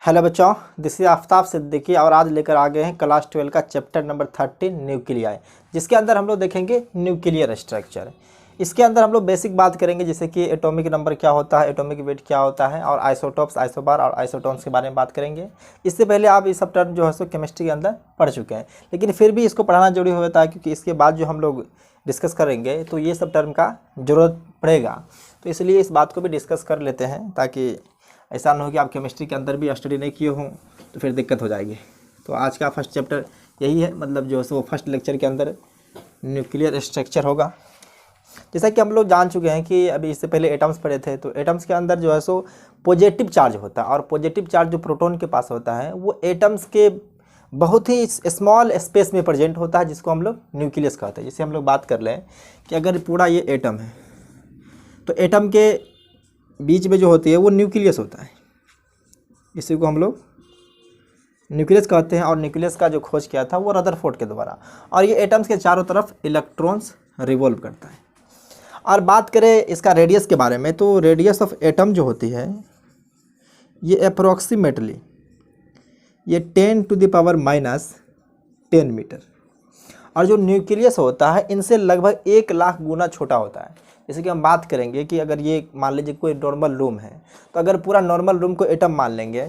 Hello बच्चों, this is Aftab Siddiqui और आज लेकर आ गए हैं क्लास 12 का चैप्टर नंबर 13 न्यूक्लियाई, जिसके अंदर हम लोग देखेंगे न्यूक्लियर स्ट्रक्चर। इसके अंदर हम लोग बेसिक बात करेंगे जैसे कि एटॉमिक नंबर क्या होता है, एटॉमिक वेट क्या होता है और आइसोटॉप्स, आइसोबार और आइसोटोन्स के बारे में बात करेंगे। इससे पहले आप ये सब टर्म जो है सो केमिस्ट्री के अंदर पढ़ चुके हैं, लेकिन फिर भी इसको पढ़ाना जरूरी होता है क्योंकि इसके बाद जो हम लोग डिस्कस करेंगे तो ये सब टर्म का ज़रूरत पड़ेगा। तो इसलिए इस बात को भी डिस्कस कर लेते हैं ताकि ऐसा ना हो कि आप केमिस्ट्री के अंदर भी स्टडी नहीं किए हों तो फिर दिक्कत हो जाएगी। तो आज का फर्स्ट चैप्टर यही है, मतलब जो है सो फर्स्ट लेक्चर के अंदर न्यूक्लियर स्ट्रक्चर होगा। जैसा कि हम लोग जान चुके हैं कि अभी इससे पहले एटम्स पढ़े थे, तो एटम्स के अंदर जो है सो पॉजिटिव चार्ज होता है और पॉजिटिव चार्ज जो प्रोटॉन के पास होता है वो एटम्स के बहुत ही स्मॉल स्पेस में प्रेजेंट होता है, जिसको हम लोग न्यूक्लियस कहते हैं। जैसे हम लोग बात कर लें कि अगर पूरा ये एटम है तो एटम के बीच में जो होती है वो न्यूक्लियस होता है, इसी को हम लोग न्यूक्लियस कहते हैं। और न्यूक्लियस का जो खोज किया था वो रदरफोर्ड के द्वारा, और ये एटम्स के चारों तरफ इलेक्ट्रॉन्स रिवॉल्व करता है। और बात करें इसका रेडियस के बारे में, तो रेडियस ऑफ एटम जो होती है ये अप्रोक्सीमेटली ये 10⁻⁻10 मीटर, और जो न्यूक्लियस होता है इनसे लगभग 1,00,000 गुना छोटा होता है। जैसे कि हम बात करेंगे कि अगर ये मान लीजिए कोई नॉर्मल रूम है, तो अगर पूरा नॉर्मल रूम को एटम मान लेंगे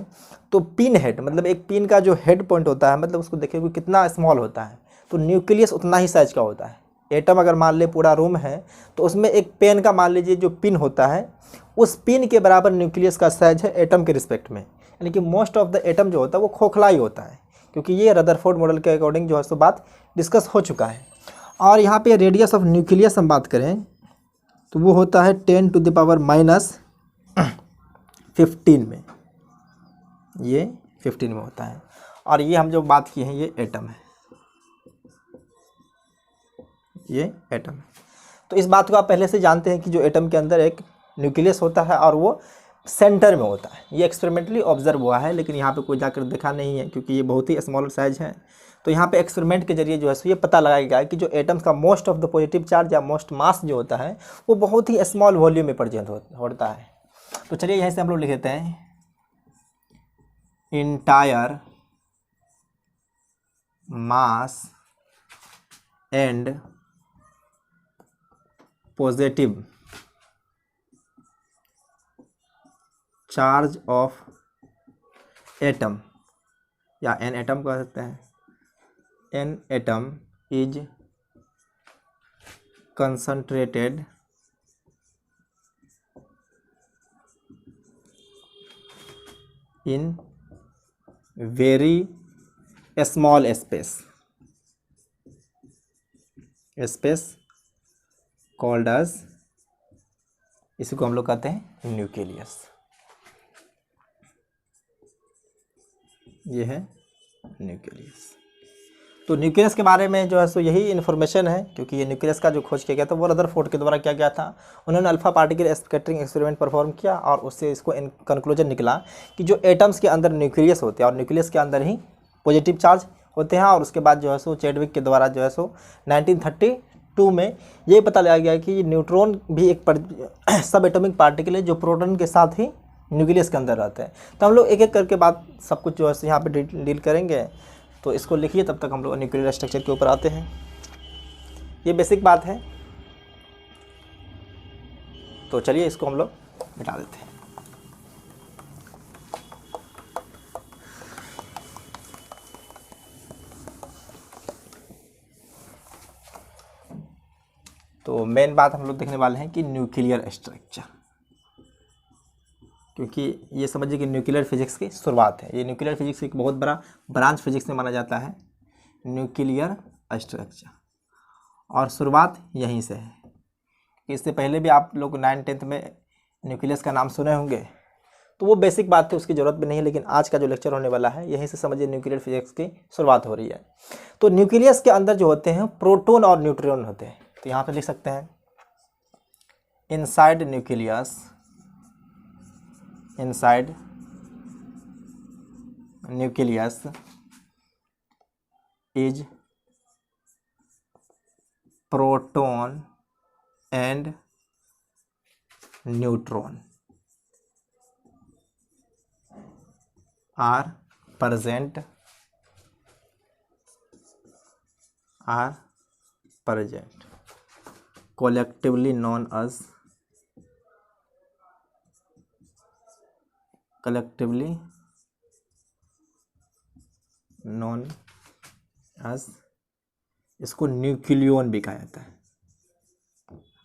तो पिन हेड, मतलब एक पिन का जो हेड पॉइंट होता है, मतलब उसको देखिए कितना स्मॉल होता है, तो न्यूक्लियस उतना ही साइज का होता है। एटम अगर मान ले पूरा रूम है तो उसमें एक पेन का मान लीजिए जो पिन होता है उस पिन के बराबर न्यूक्लियस का साइज है एटम के रिस्पेक्ट में। यानी कि मोस्ट ऑफ द एटम जो होता है वो खोखला ही होता है, क्योंकि ये रदरफोर्ड मॉडल के अकॉर्डिंग जो है सो बात डिस्कस हो चुका है। और यहाँ पे रेडियस ऑफ न्यूक्लियस हम बात करें तो वो होता है 10⁻⁻15 में, ये 15 में होता है। और ये हम जो बात किए हैं ये एटम है, ये एटम है। तो इस बात को आप पहले से जानते हैं कि जो एटम के अंदर एक न्यूक्लियस होता है और वो सेंटर में होता है। ये एक्सपेरिमेंटली ऑब्जर्व हुआ है, लेकिन यहाँ पे कोई जाकर देखा नहीं है क्योंकि ये बहुत ही स्मॉल साइज है। तो यहाँ पे एक्सपेरिमेंट के जरिए जो है सो ये पता लगाया गया है कि जो एटम्स का most of the positive charge या मोस्ट मास जो होता है वो बहुत ही स्मॉल वॉल्यूम में प्रेजेंट होता है। तो चलिए यहीं से हम लोग लिख देते हैं entire mass and positive charge of atom, या एन एटम कह सकते हैं, an atom is concentrated in very small space called as, इसी को हम लोग कहते हैं न्यूक्लियस। ये है न्यूक्लियस। तो न्यूक्लियस के बारे में जो है सो यही इन्फॉर्मेशन है, क्योंकि ये न्यूक्लियस का जो खोज किया गया था वो रदरफोर्ड के द्वारा किया गया था। उन्होंने alpha particle scattering experiment perform किया और उससे इसको कंक्लूजन निकला कि जो एटम्स के अंदर न्यूक्लियस होते हैं और न्यूक्लियस के अंदर ही पॉजिटिव चार्ज होते हैं। और उसके बाद जो है सो चैडविक के द्वारा जो है सो 1932 में ये पता लगाया गया कि न्यूट्रॉन भी एक सब एटॉमिक पार्टिकल है जो प्रोटॉन के साथ ही न्यूक्लियस के अंदर रहते हैं। तो हम लोग एक एक करके बात सब कुछ जो है यहाँ पे डील करेंगे। तो इसको लिखिए, तब तक हम लोग न्यूक्लियर स्ट्रक्चर के ऊपर आते हैं। ये बेसिक बात है, तो चलिए इसको हम लोग मिटा देते हैं। तो मेन बात हम लोग देखने वाले हैं कि न्यूक्लियर स्ट्रक्चर, क्योंकि ये समझिए कि न्यूक्लियर फिजिक्स की शुरुआत है। ये न्यूक्लियर फिजिक्स एक बहुत बड़ा ब्रांच फिजिक्स में माना जाता है, न्यूक्लियर स्ट्रक्चर, और शुरुआत यहीं से है। इससे पहले भी आप लोग 9th-10th में न्यूक्लियस का नाम सुने होंगे, तो वो बेसिक बात थी, उसकी ज़रूरत भी नहीं है। लेकिन आज का जो लेक्चर होने वाला है यहीं से समझिए न्यूक्लियर फिजिक्स की शुरुआत हो रही है। तो न्यूक्लियस के अंदर जो होते हैं प्रोटॉन और न्यूट्रॉन होते हैं। तो यहाँ पर लिख सकते हैं inside nucleus is proton and neutron. Are present collectively known as इसको न्यूक्लियन भी कहा जाता है।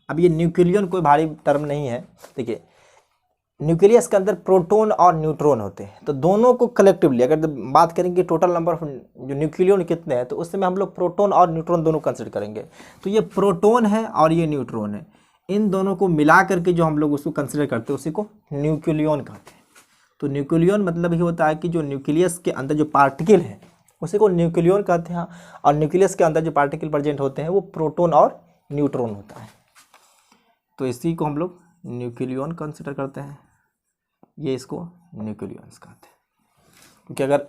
अब ये न्यूक्लियन कोई भारी टर्म नहीं है। देखिए, न्यूक्लियस के अंदर प्रोटॉन और न्यूट्रॉन होते हैं, तो दोनों को कलेक्टिवली अगर बात करेंगे टोटल नंबर ऑफ जो न्यूक्लियन कितने हैं, तो उसमें हम लोग प्रोटॉन और न्यूट्रॉन दोनों कंसिडर करेंगे। तो ये प्रोटॉन है और ये न्यूट्रॉन है, इन दोनों को मिला करके जो हम लोग उसको कंसिडर करते हैं उसी को न्यूक्लियन कहते हैं। तो न्यूक्लियन मतलब ये होता है कि जो न्यूक्लियस के अंदर जो पार्टिकल है उसी को न्यूक्लियन कहते हैं, और न्यूक्लियस के अंदर जो पार्टिकल प्रेजेंट होते हैं वो प्रोटॉन और न्यूट्रॉन होता है। तो इसी को हम लोग न्यूक्लियन कंसिडर करते हैं, ये इसको न्यूक्लियंस कहते हैं। क्योंकि अगर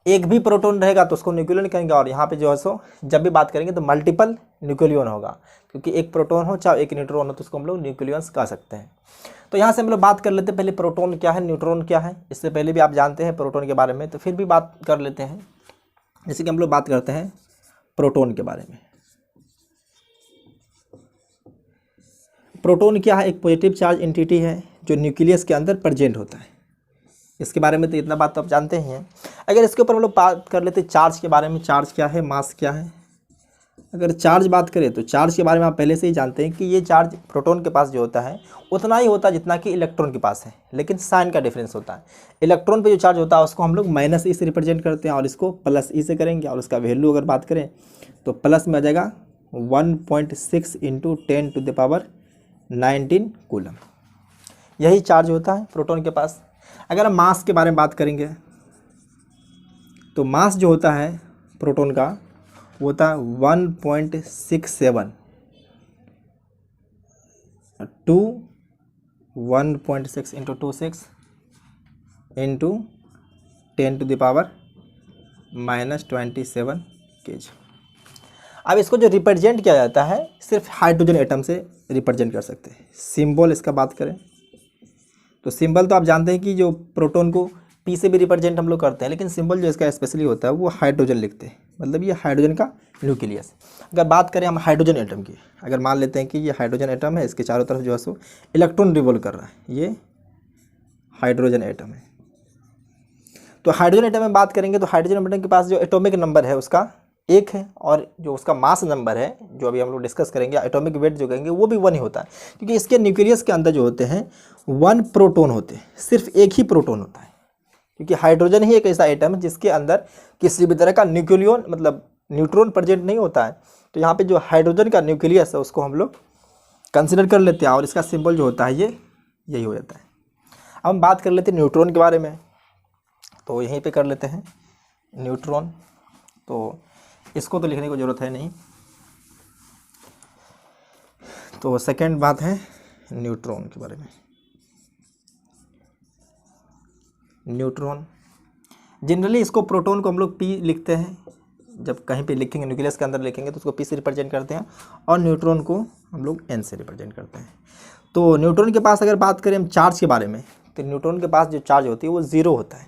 एक भी प्रोटॉन रहेगा तो उसको न्यूक्लियन कहेंगे, और यहाँ पे जो है सो जब भी बात करेंगे तो मल्टीपल न्यूक्लियन होगा, क्योंकि एक प्रोटॉन हो चाहे एक न्यूट्रॉन हो तो उसको हम लोग न्यूक्लियंस कह सकते हैं। तो यहाँ से हम लोग बात कर लेते हैं पहले प्रोटॉन क्या है, न्यूट्रॉन क्या है। इससे पहले भी आप जानते हैं प्रोटॉन के बारे में, तो फिर भी बात कर लेते हैं। जैसे कि हम लोग बात करते हैं प्रोटॉन के बारे में। प्रोटॉन क्या है? एक पॉजिटिव चार्ज एंटिटी है जो न्यूक्लियस के अंदर प्रेजेंट होता है। इसके बारे में तो इतना बात तो आप जानते ही हैं। अगर इसके ऊपर हम लोग बात कर लेते हैं चार्ज के बारे में, चार्ज क्या है, मास क्या है। अगर चार्ज बात करें तो चार्ज के बारे में आप पहले से ही जानते हैं कि ये चार्ज प्रोटॉन के पास जो होता है उतना ही होता है जितना कि इलेक्ट्रॉन के पास है, लेकिन साइन का डिफरेंस होता है। इलेक्ट्रॉन पे जो चार्ज होता है उसको हम लोग -e से रिप्रेजेंट करते हैं और इसको +e से करेंगे, और उसका वैल्यू अगर बात करें तो प्लस में आ जाएगा 1.6 × 10⁻19 कूलम। यही चार्ज होता है प्रोटॉन के पास। अगर हम मास के बारे में बात करेंगे तो मास जो होता है प्रोटॉन का वो होता है 1.67 टू 1.6 × 26 × 10⁻⁻27 kg। अब इसको जो रिप्रेजेंट किया जाता है सिर्फ हाइड्रोजन एटम से रिप्रेजेंट कर सकते हैं। सिंबल इसका बात करें तो सिंबल तो आप जानते हैं कि जो प्रोटॉन को P से भी रिप्रेजेंट हम लोग करते हैं, लेकिन सिंबल जो इसका स्पेशली होता है वो हाइड्रोजन लिखते हैं, मतलब ये हाइड्रोजन का न्यूक्लियस। अगर बात करें हम हाइड्रोजन एटम की, अगर मान लेते हैं कि ये हाइड्रोजन एटम है, इसके चारों तरफ जो है सो इलेक्ट्रॉन रिवॉल्व कर रहा है, ये हाइड्रोजन एटम है। तो हाइड्रोजन एटम में बात करेंगे तो हाइड्रोजन एटम के पास जो एटॉमिक नंबर है उसका 1 है, और जो उसका मास नंबर है जो अभी हम लोग डिस्कस करेंगे, एटॉमिक वेट जो कहेंगे वो भी 1 ही होता है, क्योंकि इसके न्यूक्लियस के अंदर जो होते हैं 1 प्रोटॉन होते हैं, सिर्फ एक ही प्रोटॉन होता है, क्योंकि हाइड्रोजन ही एक ऐसा एटम है जिसके अंदर किसी भी तरह का न्यूक्लियन मतलब न्यूट्रॉन प्रेजेंट नहीं होता है। तो यहाँ पे जो हाइड्रोजन का न्यूक्लियस है उसको हम लोग कंसिडर कर लेते हैं, और इसका सिंबल जो होता है ये यही हो जाता है। अब हम बात कर लेते हैं न्यूट्रॉन के बारे में, तो यहीं पे कर लेते हैं न्यूट्रॉन। तो इसको तो लिखने की ज़रूरत है नहीं। तो सेकंड बात है न्यूट्रॉन के बारे में। न्यूट्रॉन जनरली इसको प्रोटॉन को हम लोग P लिखते हैं, जब कहीं पे लिखेंगे न्यूक्लियस के अंदर लिखेंगे तो उसको P से रिप्रेजेंट करते हैं, और न्यूट्रॉन को हम लोग N से रिप्रेजेंट करते हैं। तो न्यूट्रॉन के पास अगर बात करें हम चार्ज के बारे में, तो न्यूट्रॉन के पास जो चार्ज होती है वो 0 होता है।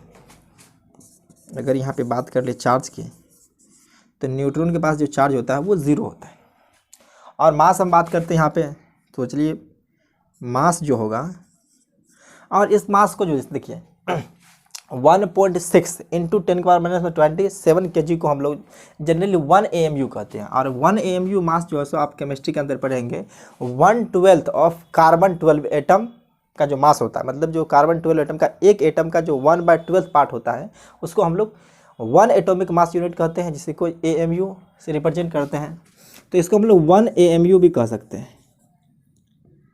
अगर यहाँ पे बात कर ले चार्ज की, तो न्यूट्रॉन के पास जो चार्ज होता है वो 0 होता है। और मास हम बात करते हैं यहाँ पे, तो चलिए मास जो होगा, और इस मास को जो देखिए 1.6 × 10⁻⁻27 kg को हम लोग जनरली 1 AMU कहते हैं। और 1 AMU मास जो है सो आप केमिस्ट्री के अंदर पढ़ेंगे 1/12 ऑफ कार्बन 12 एटम का जो मास होता है, मतलब जो कार्बन 12 एटम का एक एटम का जो 1/12 पार्ट होता है उसको हम लोग 1 एटॉमिक मास यूनिट कहते हैं, जिसे कोई AMU से रिप्रेजेंट करते हैं। तो इसको हम लोग 1 AMU भी कह सकते हैं,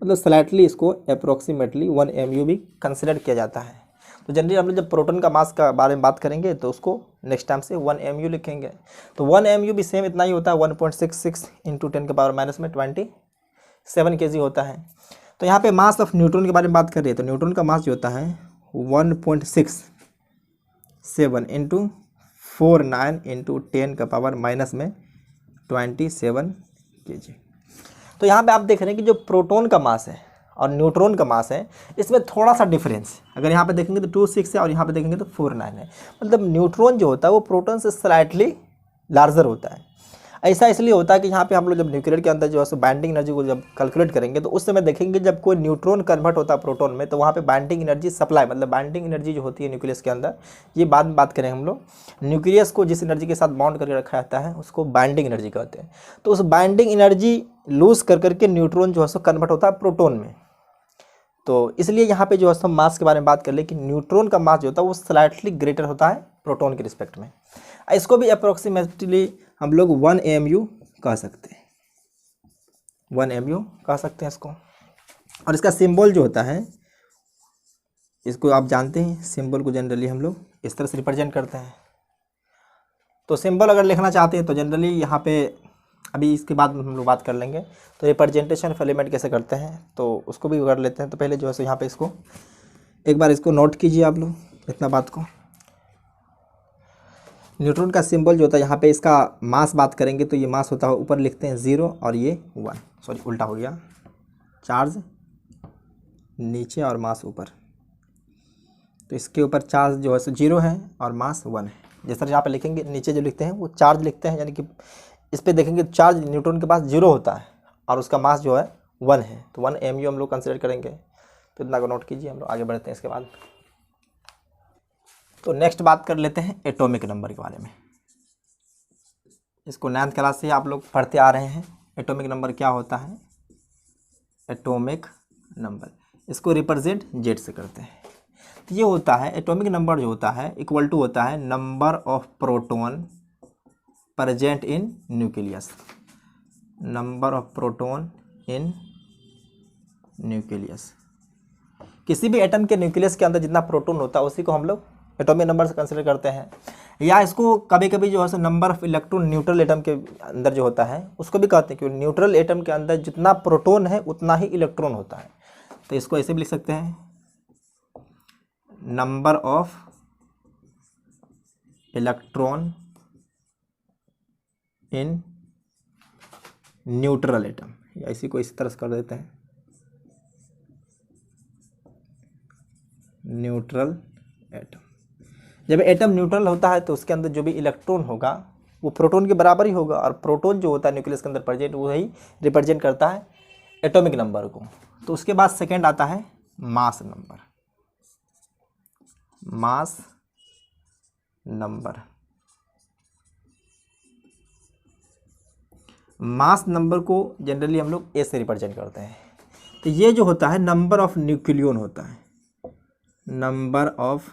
मतलब स्लाइटली इसको अप्रोक्सीमेटली 1 AMU भी कंसिडर किया जाता है। तो जनरली हम लोग जब प्रोटॉन का मास का बारे में बात करेंगे तो उसको नेक्स्ट टाइम से 1 AMU लिखेंगे। तो 1 AMU भी सेम इतना ही होता है, 1.66 × 10⁻⁻27 kg होता है। तो यहाँ पे मास ऑफ न्यूट्रॉन के बारे में बात कर रहे हैं, तो न्यूट्रॉन का मास जो होता है 1.67 × 49 × 10⁻⁻27 kg। तो यहाँ पे आप देख रहे हैं कि जो प्रोटॉन का मास है और न्यूट्रॉन का मास है, इसमें थोड़ा सा डिफरेंस, अगर यहाँ पे देखेंगे तो 2.6 है और यहाँ पे देखेंगे तो 4.9 है। मतलब न्यूट्रॉन जो होता है वो प्रोटॉन से स्लाइटली लार्जर होता है। ऐसा इसलिए होता है कि यहाँ पे हम लोग जब न्यूक्लियर के अंदर जो है सो बाइंडिंग एनर्जी को जब कैलकुलेट करेंगे तो उस समय देखेंगे जब कोई न्यूट्रॉन कन्वर्ट होता है प्रोटॉन में तो वहाँ पे बाइंडिंग एनर्जी सप्लाई, मतलब बाइंडिंग एनर्जी जो होती है न्यूक्लियस के अंदर, ये बाद में बात करें हम लोग। न्यूक्लियस को जिस एनर्जी के साथ बाउंड करके रखा जाता है उसको बाइंडिंग एनर्जी कहते हैं। तो उस बाइंडिंग एनर्जी लूज कर करके न्यूट्रॉन जो है सो कन्वर्ट होता है प्रोटॉन में। तो इसलिए यहाँ पे जो है सो मास के बारे में बात कर ले कि न्यूट्रॉन का मास जो होता है वो स्लाइटली ग्रेटर होता है प्रोटॉन के रिस्पेक्ट में। इसको भी अप्रोक्सीमेटली हम लोग 1 AMU कह सकते हैं, 1 AMU कह सकते हैं इसको। और इसका सिंबल जो होता है, इसको आप जानते हैं, सिंबल को जनरली हम लोग इस तरह से रिप्रेजेंट करते हैं। तो सिंबल अगर लिखना चाहते हैं तो जनरली यहाँ पे, अभी इसके बाद हम लोग बात कर लेंगे, तो रिप्रेजेंटेशन ऑफ एलिमेंट कैसे करते हैं तो उसको भी कर लेते हैं। तो पहले जो है सो यहाँ पे इसको एक बार इसको नोट कीजिए आप लोग, इतना बात को। न्यूट्रॉन का सिंबल जो होता है यहाँ पे, इसका मास बात करेंगे तो ये मास होता है, ऊपर लिखते हैं 0 और ये 1, सॉरी उल्टा हो गया, चार्ज नीचे और मास ऊपर। तो इसके ऊपर चार्ज जो है सो 0 है और मास 1 है। जिस तरह यहाँ पे लिखेंगे, नीचे जो लिखते हैं वो चार्ज लिखते हैं, यानी कि इस पर देखेंगे चार्ज न्यूट्रॉन के पास 0 होता है और उसका मास जो है 1 है। तो 1 AMU हम लोग कंसिडर करेंगे। तो इतना को नोट कीजिए, हम लोग आगे बढ़ते हैं इसके बाद। तो नेक्स्ट बात कर लेते हैं एटॉमिक नंबर के बारे में। इसको 9th क्लास से आप लोग पढ़ते आ रहे हैं। एटॉमिक नंबर क्या होता है? एटॉमिक नंबर, इसको रिप्रेजेंट जेड से करते हैं। तो ये होता है, एटॉमिक नंबर जो होता है इक्वल टू होता है number of proton present in nucleus, number of proton in nucleus. किसी भी एटम के न्यूक्लियस के अंदर जितना प्रोटॉन होता है उसी को हम लोग एटॉमिक नंबर से कंसिडर करते हैं। या इसको कभी कभी जो है so number of electron neutral atom के अंदर जो होता है उसको भी कहते हैं, कि न्यूट्रल एटम के अंदर जितना प्रोटॉन है उतना ही इलेक्ट्रॉन होता है। तो इसको ऐसे भी लिख सकते हैं, number of electron in neutral atom, या इसी को इस तरह से कर देते हैं, न्यूट्रल एटम। जब एटम न्यूट्रल होता है तो उसके अंदर जो भी इलेक्ट्रॉन होगा वो प्रोटॉन के बराबर ही होगा, और प्रोटॉन जो होता है न्यूक्लियस के अंदर प्रेजेंट वही रिप्रेजेंट करता है एटॉमिक नंबर को। तो उसके बाद सेकंड आता है mass number. Mass number, mass number को जनरली हम लोग ए से रिप्रेजेंट करते हैं। तो ये जो होता है नंबर ऑफ न्यूक्लियन होता है, number of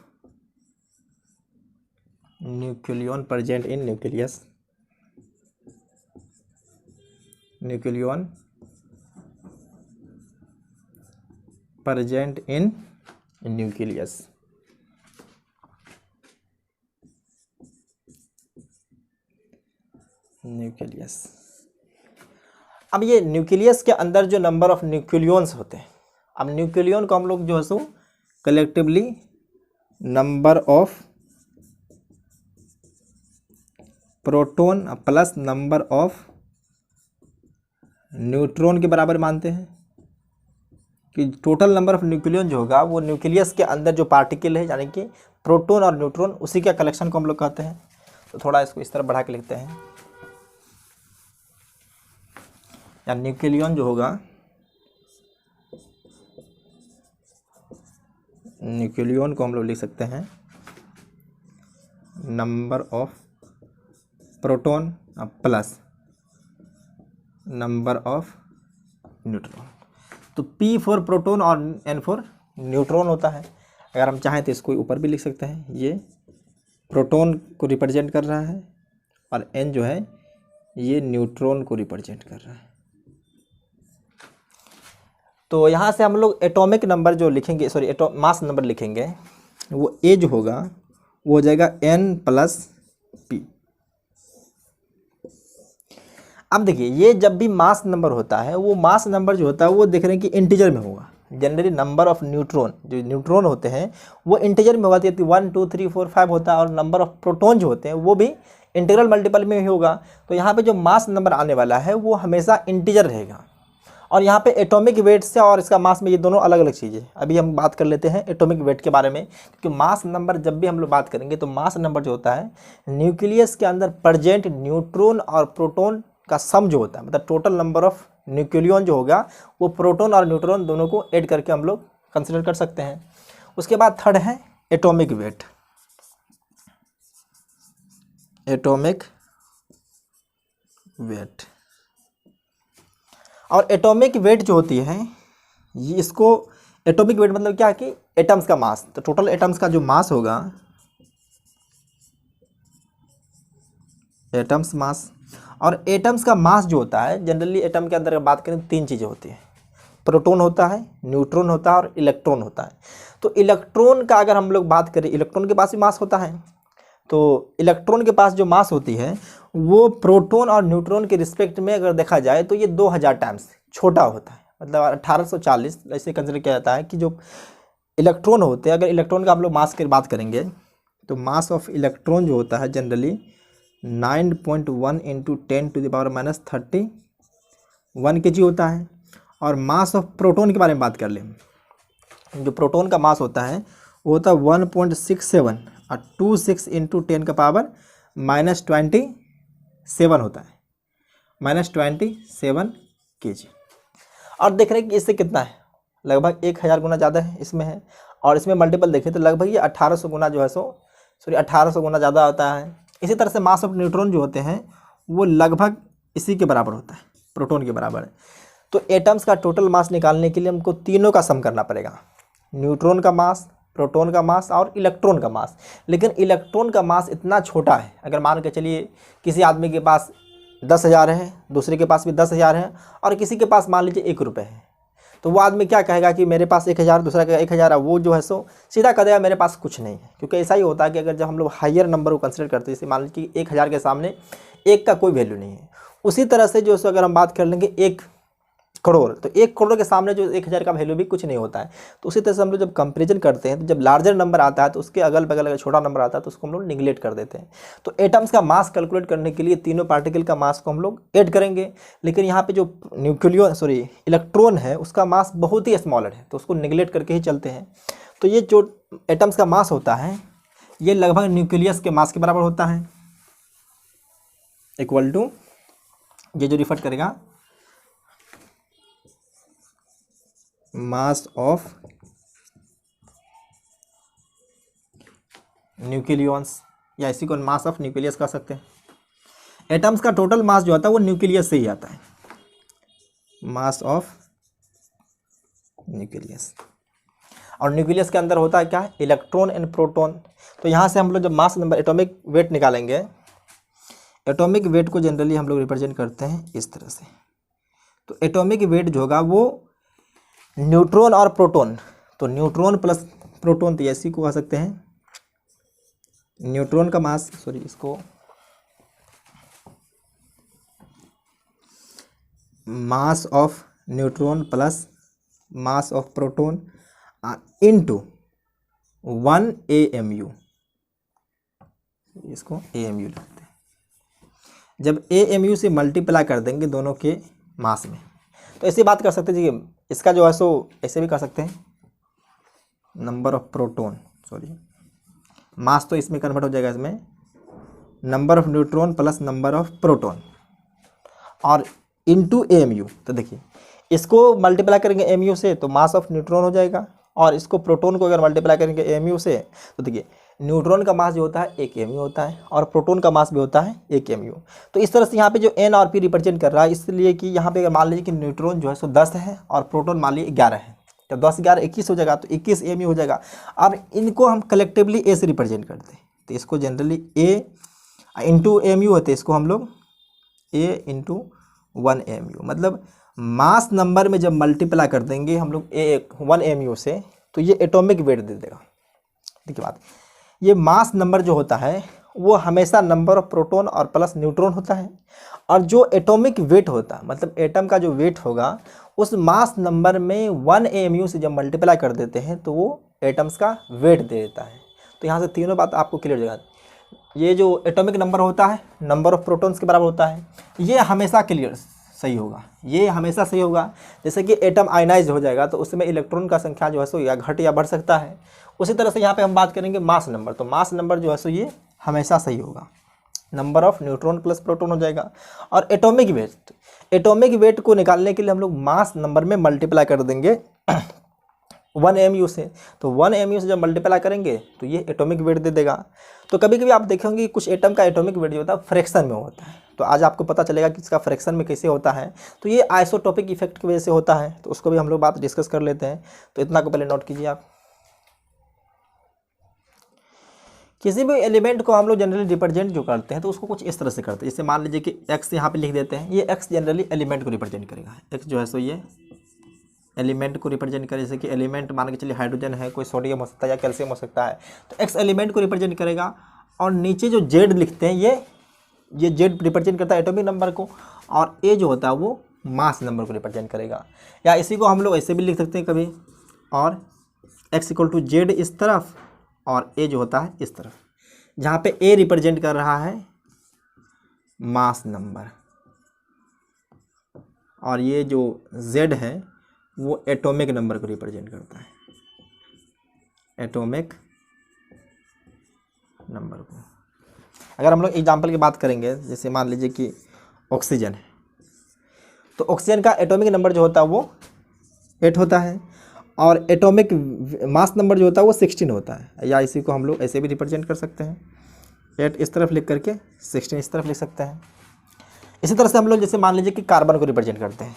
nucleon present in nucleus, nucleon present in nucleus. Nucleus, अब ये न्यूक्लियस के अंदर जो नंबर ऑफ न्यूक्लियंस होते हैं, अब न्यूक्लियन को हम लोग जो है सो collectively number of proton plus number of neutron के बराबर मानते हैं, कि टोटल नंबर ऑफ न्यूक्लियन जो होगा वो न्यूक्लियस के अंदर जो पार्टिकल है यानी कि प्रोटॉन और न्यूट्रॉन, उसी के कलेक्शन को हम लोग कहते हैं। तो थोड़ा इसको इस तरह बढ़ा के लिखते हैं, या न्यूक्लियन जो होगा, न्यूक्लियन को हम लोग लिख सकते हैं number of proton plus number of neutron. तो P फॉर प्रोटॉन और N फॉर न्यूट्रॉन होता है। अगर हम चाहें तो इसको ऊपर भी लिख सकते हैं, ये प्रोटॉन को रिप्रेजेंट कर रहा है और N जो है ये न्यूट्रॉन को रिप्रेजेंट कर रहा है। तो यहाँ से हम लोग एटॉमिक नंबर जो लिखेंगे, सॉरी मास नंबर लिखेंगे, वो A जो होगा वो हो जाएगा N प्लस P। अब देखिए, ये जब भी मास नंबर होता है, वो मास नंबर जो होता है वो देख रहे हैं कि इंटीजर में होगा। जनरली नंबर ऑफ न्यूट्रॉन, जो न्यूट्रॉन होते हैं वो इंटीजर में होगा, तो 1 2 3 4 5 होता है, और नंबर ऑफ प्रोटॉन जो होते हैं वो भी इंटीग्रल मल्टीपल में ही होगा। तो यहाँ पे जो मास नंबर आने वाला है वो हमेशा इंटीजर रहेगा, और यहाँ पे एटॉमिक वेट से और इसका मास में ये दोनों अलग अलग चीज़ें। अभी हम बात कर लेते हैं एटॉमिक वेट के बारे में, क्योंकि मास नंबर जब भी हम लोग बात करेंगे तो मास नंबर जो होता है न्यूक्लियस के अंदर प्रेजेंट न्यूट्रॉन और प्रोटॉन का सम जो होता है, मतलब टोटल नंबर ऑफ न्यूक्लियन जो होगा वो प्रोटॉन और न्यूट्रॉन दोनों को ऐड करके हम लोग कंसिडर कर सकते हैं। उसके बाद थर्ड है एटॉमिक वेट। एटॉमिक वेट और एटॉमिक वेट जो होती है ये, इसको एटॉमिक वेट मतलब क्या है कि एटम्स का मास, तो टोटल एटम्स का जो मास होगा, एटम्स मास। और एटम्स का मास जो होता है जनरली एटम के अंदर बात करें तीन चीज़ें होती हैं, प्रोटॉन होता है, न्यूट्रॉन होता है और इलेक्ट्रॉन होता है। तो इलेक्ट्रॉन का अगर हम लोग बात करें, इलेक्ट्रॉन के पास भी मास होता है, तो इलेक्ट्रॉन के पास जो मास होती है वो प्रोटॉन और न्यूट्रॉन के रिस्पेक्ट में अगर देखा जाए तो ये 2000 टाइम्स छोटा होता है, मतलब 1840 ऐसे कंसिडर किया जाता है कि जो इलेक्ट्रॉन होते हैं, अगर इलेक्ट्रॉन का हम लोग मास की बात करेंगे तो मास ऑफ इलेक्ट्रॉन जो होता है जनरली 9.1 इंटू 10⁻31 kg होता है। और मास ऑफ प्रोटॉन के बारे में बात कर लें, जो प्रोटॉन का मास होता है वो होता है 1.67 और 26 इंटू 10⁻27 होता है, -27 kg। और देख रहे हैं कि इससे कितना है, लगभग 1000 गुना ज़्यादा है इसमें है, और इसमें मल्टीपल देखें तो लगभग ये 1800 गुना जो है 1800 गुना ज़्यादा होता है। इसी तरह से मास ऑफ न्यूट्रॉन जो होते हैं वो लगभग इसी के बराबर होता है, प्रोटॉन के बराबर है। तो एटम्स का टोटल मास निकालने के लिए हमको तीनों का सम करना पड़ेगा, न्यूट्रॉन का मास, प्रोटॉन का मास और इलेक्ट्रॉन का मास। लेकिन इलेक्ट्रॉन का मास इतना छोटा है, अगर मान के चलिए किसी आदमी के पास 10,000 है, दूसरे के पास भी 10,000 है, और किसी के पास मान लीजिए 1 रुपये है, तो वो आदमी क्या कहेगा कि मेरे पास 1000, दूसरा कहेगा 1000 है, वो जो है सीधा कह देगा मेरे पास कुछ नहीं है। क्योंकि ऐसा ही होता है कि अगर जब हम लोग हायर नंबर को कंसिडर करते हैं, जैसे मान लीजिए कि 1000 के सामने 1 का कोई वैल्यू नहीं है, उसी तरह से जो अगर हम बात कर लेंगे 1 करोड़, तो 1 करोड़ के सामने जो 1000 का वैल्यू भी कुछ नहीं होता है। तो उसी तरह से हम लोग जब कंपेरिजन करते हैं तो जब लार्जर नंबर आता है तो उसके अगल बगल अगर छोटा नंबर आता है तो उसको हम लोग निगलेक्ट कर देते हैं। तो एटम्स का मास कैलकुलेट करने के लिए तीनों पार्टिकल का मास को हम लोग ऐड करेंगे, लेकिन यहाँ पे जो इलेक्ट्रॉन है उसका मास बहुत ही स्मॉलर है, तो उसको निगलेक्ट करके ही चलते हैं। तो ये जो एटम्स का मास होता है ये लगभग न्यूक्लियस के मास के बराबर होता है, इक्वल टू ये जो रिफर करेगा मास ऑफ न्यूक्लियंस, या इसी को मास ऑफ न्यूक्लियस कह सकते हैं। एटम्स का टोटल मास जो आता है वो न्यूक्लियस से ही आता है, मास ऑफ न्यूक्लियस। और न्यूक्लियस के अंदर होता है क्या है, इलेक्ट्रॉन एंड प्रोटॉन। तो यहाँ से हम लोग जब मास नंबर एटॉमिक वेट निकालेंगे, एटॉमिक वेट को जनरली हम लोग रिप्रेजेंट करते हैं इस तरह से। तो एटॉमिक वेट जो होगा वो न्यूट्रॉन और प्रोटॉन, तो न्यूट्रॉन प्लस प्रोटॉन, तो ऐसी को कह सकते हैं न्यूट्रॉन का मास, इसको mass of neutron plus mass of proton into 1 AMU, इसको AMU लिखते हैं। जब AMU से मल्टीप्लाई कर देंगे दोनों के मास में, तो ऐसी बात कर सकते हैं जी, इसका जो है ऐसे भी कर सकते हैं नंबर ऑफ प्रोटॉन, मास तो इसमें कन्वर्ट हो जाएगा, इसमें number of neutron plus number of proton और इनटू AMU। तो देखिए इसको मल्टीप्लाई करेंगे AMU से तो मास ऑफ न्यूट्रॉन हो जाएगा, और इसको प्रोटॉन को अगर मल्टीप्लाई करेंगे AMU से तो देखिए न्यूट्रॉन का मास जो होता है 1 AMU होता है, और प्रोटॉन का मास भी होता है 1 AMU। तो इस तरह से यहाँ पे जो N और P रिप्रेजेंट कर रहा है, इसलिए कि यहाँ पे अगर मान लीजिए कि न्यूट्रॉन जो है 10 है और प्रोटॉन मान लीजिए 11 है, तो 10 11 21 हो जाएगा, तो 21 AMU हो जाएगा। अब इनको हम कलेक्टिवली A से रिप्रेजेंट करते हैं, तो इसको जनरली A इंटू AMU होते हैं, इसको हम लोग A इंटू 1 AMU, मतलब मास नंबर में जब मल्टीप्लाई कर देंगे हम लोग 1 AMU से तो ये एटॉमिक वेट दे देगा। देखिए बात, ये मास नंबर जो होता है वो हमेशा नंबर ऑफ प्रोटॉन और प्लस न्यूट्रॉन होता है, और जो एटॉमिक वेट होता है मतलब एटम का जो वेट होगा उस मास नंबर में 1 AMU से जब मल्टीप्लाई कर देते हैं तो वो एटम्स का वेट दे देता है। तो यहाँ से तीनों बात आपको क्लियर हो जाएगा। ये जो एटॉमिक नंबर होता है नंबर ऑफ प्रोटॉन्स के बराबर होता है, ये हमेशा क्लियर सही होगा, ये हमेशा सही होगा। जैसे कि एटम आयनाइज हो जाएगा तो उसमें इलेक्ट्रॉन का संख्या जो है सो या घट या बढ़ सकता है। उसी तरह से यहाँ पे हम बात करेंगे मास नंबर, तो मास नंबर जो है सो ये हमेशा सही होगा, number of neutron plus proton हो जाएगा। और एटॉमिक वेट, एटॉमिक वेट को निकालने के लिए हम लोग मास नंबर में मल्टीप्लाई कर देंगे 1 mu से, तो 1 mu से जब मल्टीप्लाई करेंगे तो ये एटॉमिक वेट दे देगा। तो कभी कभी आप देखेंगे कुछ एटम का एटॉमिक वेट जो होता है फ्रैक्शन में होता है, तो आज आपको पता चलेगा कि इसका फ्रैक्शन में कैसे होता है। तो ये आइसोटोपिक इफेक्ट की वजह से होता है, तो उसको भी हम लोग बात डिस्कस कर लेते हैं। तो इतना को पहले नोट कीजिए आप। किसी भी एलिमेंट को हम लोग जनरली रिप्रेजेंट जो करते हैं तो उसको कुछ इस तरह से करते हैं, जैसे मान लीजिए कि एक्स यहाँ पे लिख देते हैं, ये एक्स जनरली एलिमेंट को रिप्रेजेंट करेगा। एक्स जो है सो ये एलिमेंट को रिप्रेजेंट करे, जैसे कि एलिमेंट मान के चलिए हाइड्रोजन है, कोई सोडियम हो सकता है या कैल्शियम हो सकता है, तो एक्स एलिमेंट को रिप्रेजेंट करेगा। और नीचे जो जेड लिखते हैं ये जेड रिप्रेजेंट करता है एटॉमिक नंबर को, और ए जो होता है वो मास नंबर को रिप्रेजेंट करेगा। या इसी को हम लोग ऐसे भी लिख सकते हैं कभी, और एक्स इक्वल टू जेड इस तरफ और ए जो होता है इस तरफ, जहाँ पे ए रिप्रेजेंट कर रहा है मास नंबर और ये जो जेड है वो एटॉमिक नंबर को रिप्रेजेंट करता है, एटॉमिक नंबर को। अगर हम लोग एग्जाम्पल की बात करेंगे, जैसे मान लीजिए कि ऑक्सीजन है, तो ऑक्सीजन का एटॉमिक नंबर जो होता है वो 8 होता है, और एटॉमिक मास नंबर जो होता है वो 16 होता है। या इसी को हम लोग ऐसे भी रिप्रेजेंट कर सकते हैं, 8 इस तरफ लिख करके 16 इस तरफ लिख सकते हैं। इसी तरह से हम लोग जैसे मान लीजिए कि कार्बन को रिप्रेजेंट करते हैं,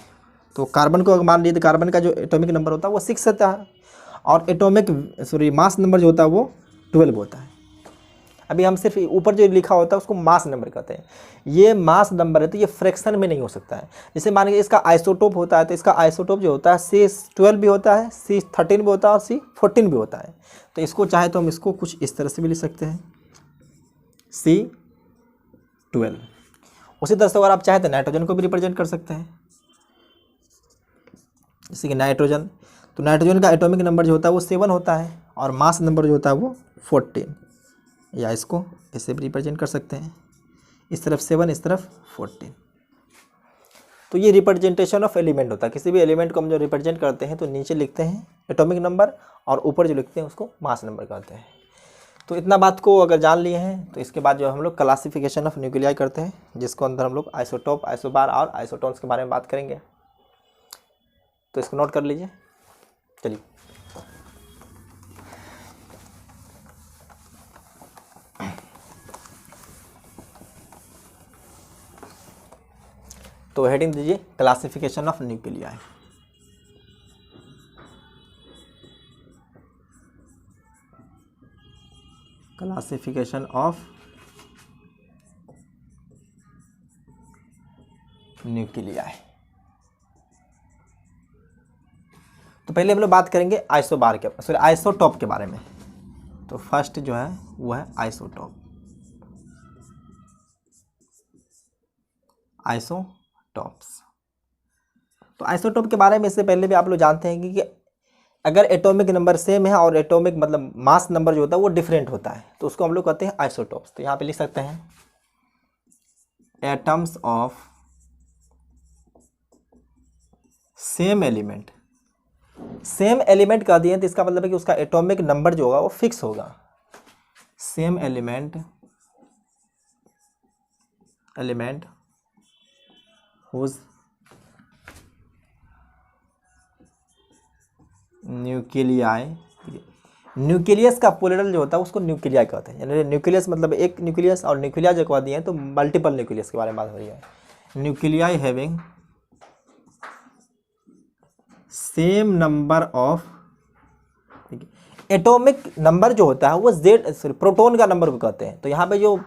तो कार्बन को अगर मान लीजिए तो कार्बन का जो एटॉमिक नंबर होता है वो 6 होता है, और एटॉमिक मास नंबर जो होता है वो 12 होता है। अभी हम सिर्फ ऊपर जो लिखा होता है उसको मास नंबर कहते हैं, ये मास नंबर है, तो ये फ्रैक्शन में नहीं हो सकता है। जैसे मान लीजिए इसका आइसोटोप होता है, तो इसका आइसोटोप जो होता है C12 भी होता है, C13 भी होता है और C14 भी होता है। तो इसको चाहे तो हम इसको कुछ इस तरह से भी लिख सकते हैं, C12। उसी तरह से अगर आप चाहें तो नाइट्रोजन को भी रिप्रेजेंट कर सकते हैं, जैसे कि नाइट्रोजन, तो नाइट्रोजन का एटॉमिक नंबर जो होता है वो 7 होता है, और मास नंबर जो होता है वो 14। या इसको ऐसे भी रिप्रेजेंट कर सकते हैं, इस तरफ 7 इस तरफ 14। तो ये रिप्रेजेंटेशन ऑफ एलिमेंट होता है। किसी भी एलिमेंट को हम जो रिप्रेजेंट करते हैं तो नीचे लिखते हैं एटॉमिक नंबर, और ऊपर जो लिखते हैं उसको मास नंबर कहते हैं। तो इतना बात को अगर जान लिए हैं तो इसके बाद जो हम लोग क्लासिफिकेशन ऑफ न्यूक्लियाई करते हैं, जिसको अंदर हम लोग आइसोटोप, आइसोबार और आइसोटोन्स के बारे में बात करेंगे। तो इसको नोट कर लीजिए। चलिए, तो हेडिंग दीजिए classification of nuclei. Classification of nuclei. तो पहले हम लोग बात करेंगे आइसोबार के, सॉरी आइसोटॉप के बारे में। तो फर्स्ट जो है वो है आइसोटॉप। आइसोटॉप्स, तो आइसोटॉप के बारे में इससे पहले भी आप लोग जानते हैं कि अगर एटॉमिक नंबर सेम है और एटॉमिक मतलब मास नंबर जो होता है वो डिफरेंट होता है, तो उसको हम लोग कहते हैं आइसोटॉप्स। तो यहाँ पे लिख सकते हैं atoms of same element. Same element कह दिए तो इसका मतलब है कि उसका एटॉमिक नंबर जो होगा वो फिक्स होगा। Same element whose nuclei, nucleus का प्लूरल जो होता है उसको न्यूक्लियाई कहते हैं। यानी न्यूक्लियस मतलब एक न्यूक्लियस, और न्यूक्लिया जो कह दिए हैं तो मल्टीपल न्यूक्लियस के बारे में बात हो रही है। Nuclei having same number of, atomic number जो होता है वो प्रोटॉन का नंबर को कहते हैं। तो यहाँ पे जो